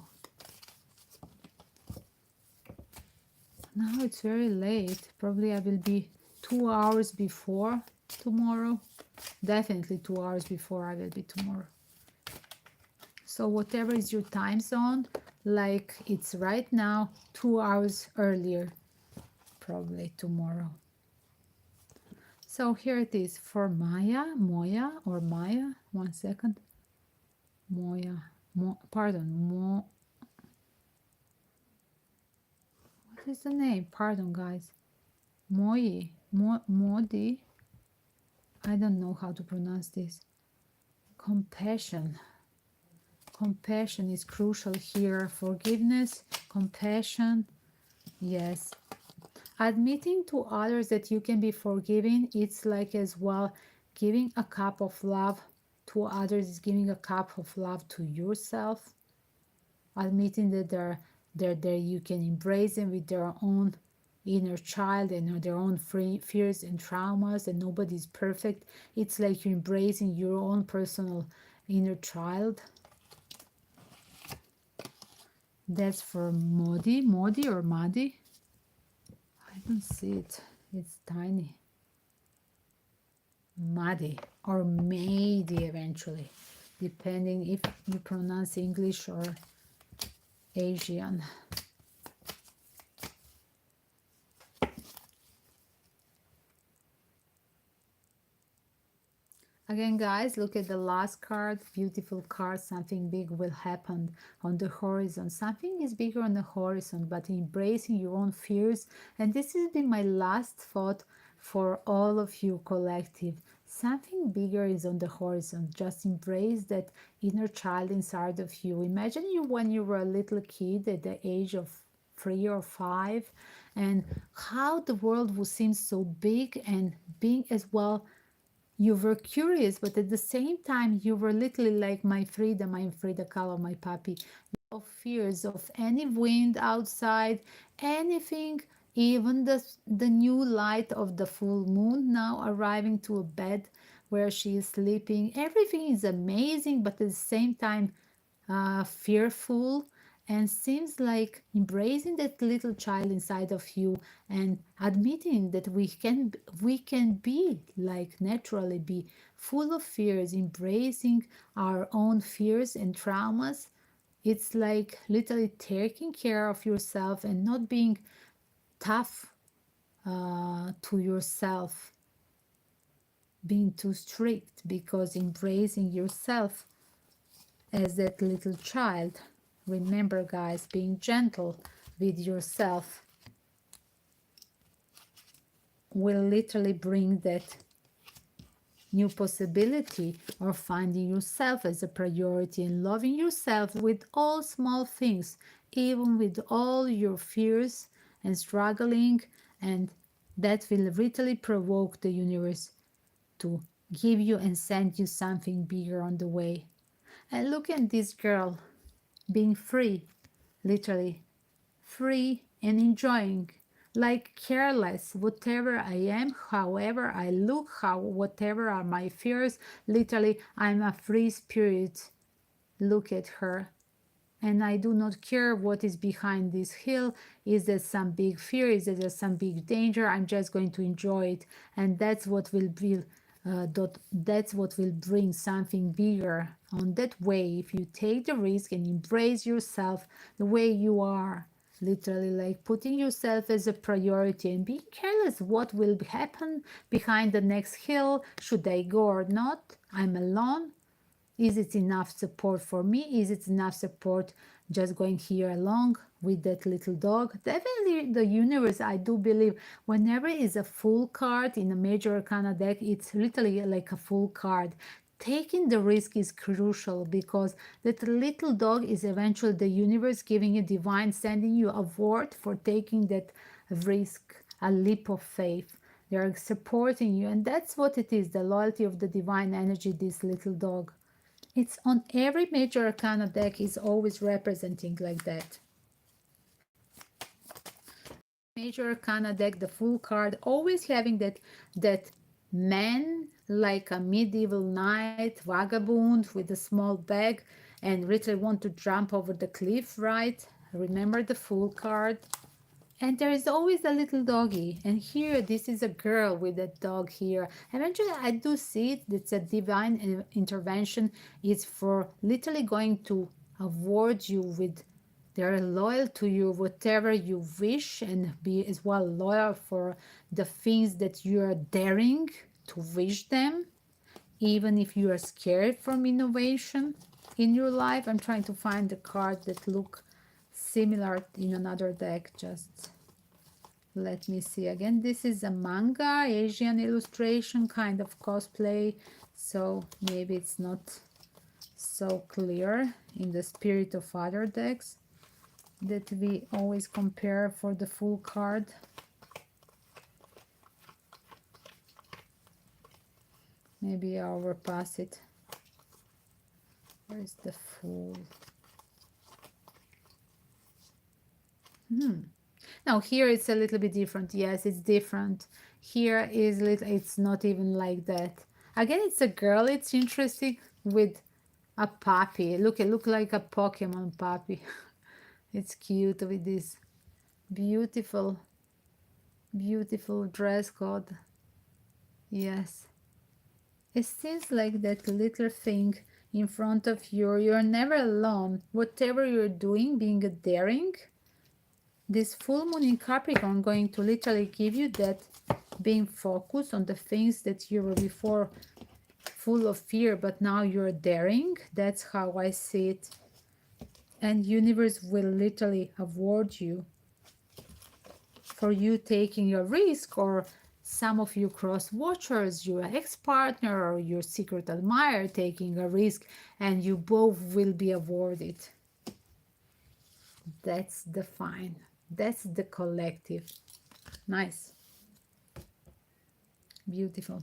Now it's very late. Probably I will be 2 hours before tomorrow. Definitely 2 hours before I will be tomorrow. So whatever is your time zone, like it's right now, 2 hours earlier, probably tomorrow. So here it is for Maya, Maya, 1 second. What is the name? Pardon, guys. Modi. I don't know how to pronounce this. Compassion. Compassion is crucial here. Forgiveness, compassion. Yes. Admitting to others that you can be forgiven, it's like as well giving a cup of love to others is giving a cup of love to yourself. Admitting that they're you can embrace them with their own inner child and their own fears and traumas, and nobody's perfect. It's like you're embracing your own personal inner child. That's for Modi or Madi. I don't see it. It's tiny. Madi or Madi eventually, depending if you pronounce English or Asian. Again, guys, look at the last card. Beautiful card. Something big will happen on the horizon. Something is bigger on the horizon, but embracing your own fears. And this has been my last thought for all of you, collective. Something bigger is on the horizon. Just embrace that inner child inside of you. Imagine you when you were a little kid at the age of 3 or 5, and how the world would seem so big, and being as well, you were curious, but at the same time, you were literally like my Frida Kahlo, my puppy, of fears of any wind outside, anything, even the new light of the full moon now arriving to a bed where she is sleeping. Everything is amazing, but at the same time, fearful, and seems like embracing that little child inside of you and admitting that we can be like naturally be full of fears, embracing our own fears and traumas. It's like literally taking care of yourself and not being tough to yourself, being too strict, because embracing yourself as that little child. Remember, guys, being gentle with yourself will literally bring that new possibility of finding yourself as a priority and loving yourself with all small things, even with all your fears and struggling. And that will literally provoke the universe to give you and send you something bigger on the way. And look at this girl being free, literally free and enjoying, like careless, whatever I am, however I look, how whatever are my fears, literally I'm a free spirit. Look at her. And I do not care what is behind this hill. Is there some big fear? Is there some big danger? I'm just going to enjoy it. And that's what will be that's what will bring something bigger on that way. If you take the risk and embrace yourself the way you are, literally like putting yourself as a priority and being careless what will happen behind the next hill, should I go or not, I'm alone. Is it enough support for me? Is it enough support just going here along with that little dog? Definitely the universe, I do believe, whenever is a full card in a major arcana deck, it's literally like a full card. Taking the risk is crucial, because that little dog is eventually the universe giving you divine, sending you a word for taking that risk, a leap of faith. They are supporting you, and that's what it is, the loyalty of the divine energy, this little dog. It's on every major arcana deck, is always representing like that. Major arcana deck, the full card, always having that man like a medieval knight, vagabond with a small bag and literally want to jump over the cliff, right? Remember the full card? And there is always a little doggy. And here, this is a girl with a dog here. Eventually, I do see it. It's a divine intervention. It's for literally going to award you with, they're loyal to you, whatever you wish, and be as well loyal for the things that you are daring to wish them, even if you are scared from innovation in your life. I'm trying to find the cards that look similar in another deck. Just let me see again. This is a manga Asian illustration kind of cosplay, so maybe it's not so clear in the spirit of other decks that we always compare for the full card. Maybe I'll overpass it. Where is the full? Now here it's a little bit different. Yes, it's different. Here is little, it's not even like that. Again, it's a girl. It's interesting with a puppy. Look, it look like a Pokemon puppy. It's cute with this beautiful, beautiful dress code. Yes. It seems like that little thing in front of you. You're never alone. Whatever you're doing, being a daring, this full moon in Capricorn going to literally give you that being focused on the things that you were before full of fear, but now you're daring. That's how I see it. And universe will literally award you for you taking a risk, or some of you cross watchers, your ex-partner or your secret admirer taking a risk, and you both will be awarded. That's the fine. That's the collective. Nice. Beautiful.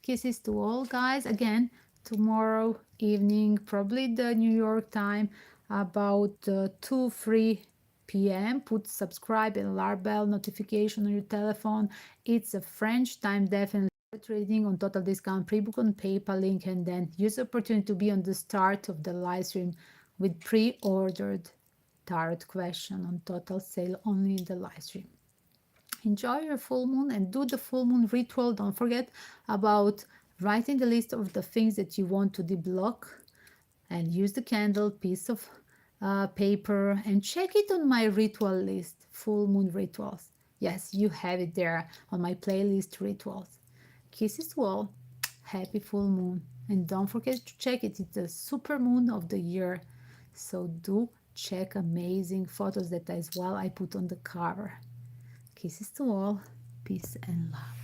Kisses to all, guys. Again, tomorrow evening, probably the New York time, about 2 3 p.m. Put subscribe and alarm bell notification on your telephone. It's a French time, definitely. Trading on total discount, pre-book on PayPal link, and then use the opportunity to be on the start of the live stream with pre-ordered tarot question on total sale only in the live stream. Enjoy your full moon and do the full moon ritual. Don't forget about writing the list of the things that you want to deblock, and use the candle, piece of paper, and check it on my ritual list, full moon rituals. Yes, you have it there on my playlist rituals. Kisses to all. Happy full moon. And don't forget to check it. It's the super moon of the year. So do check amazing photos that as well I put on the cover. Kisses to all. Peace and love.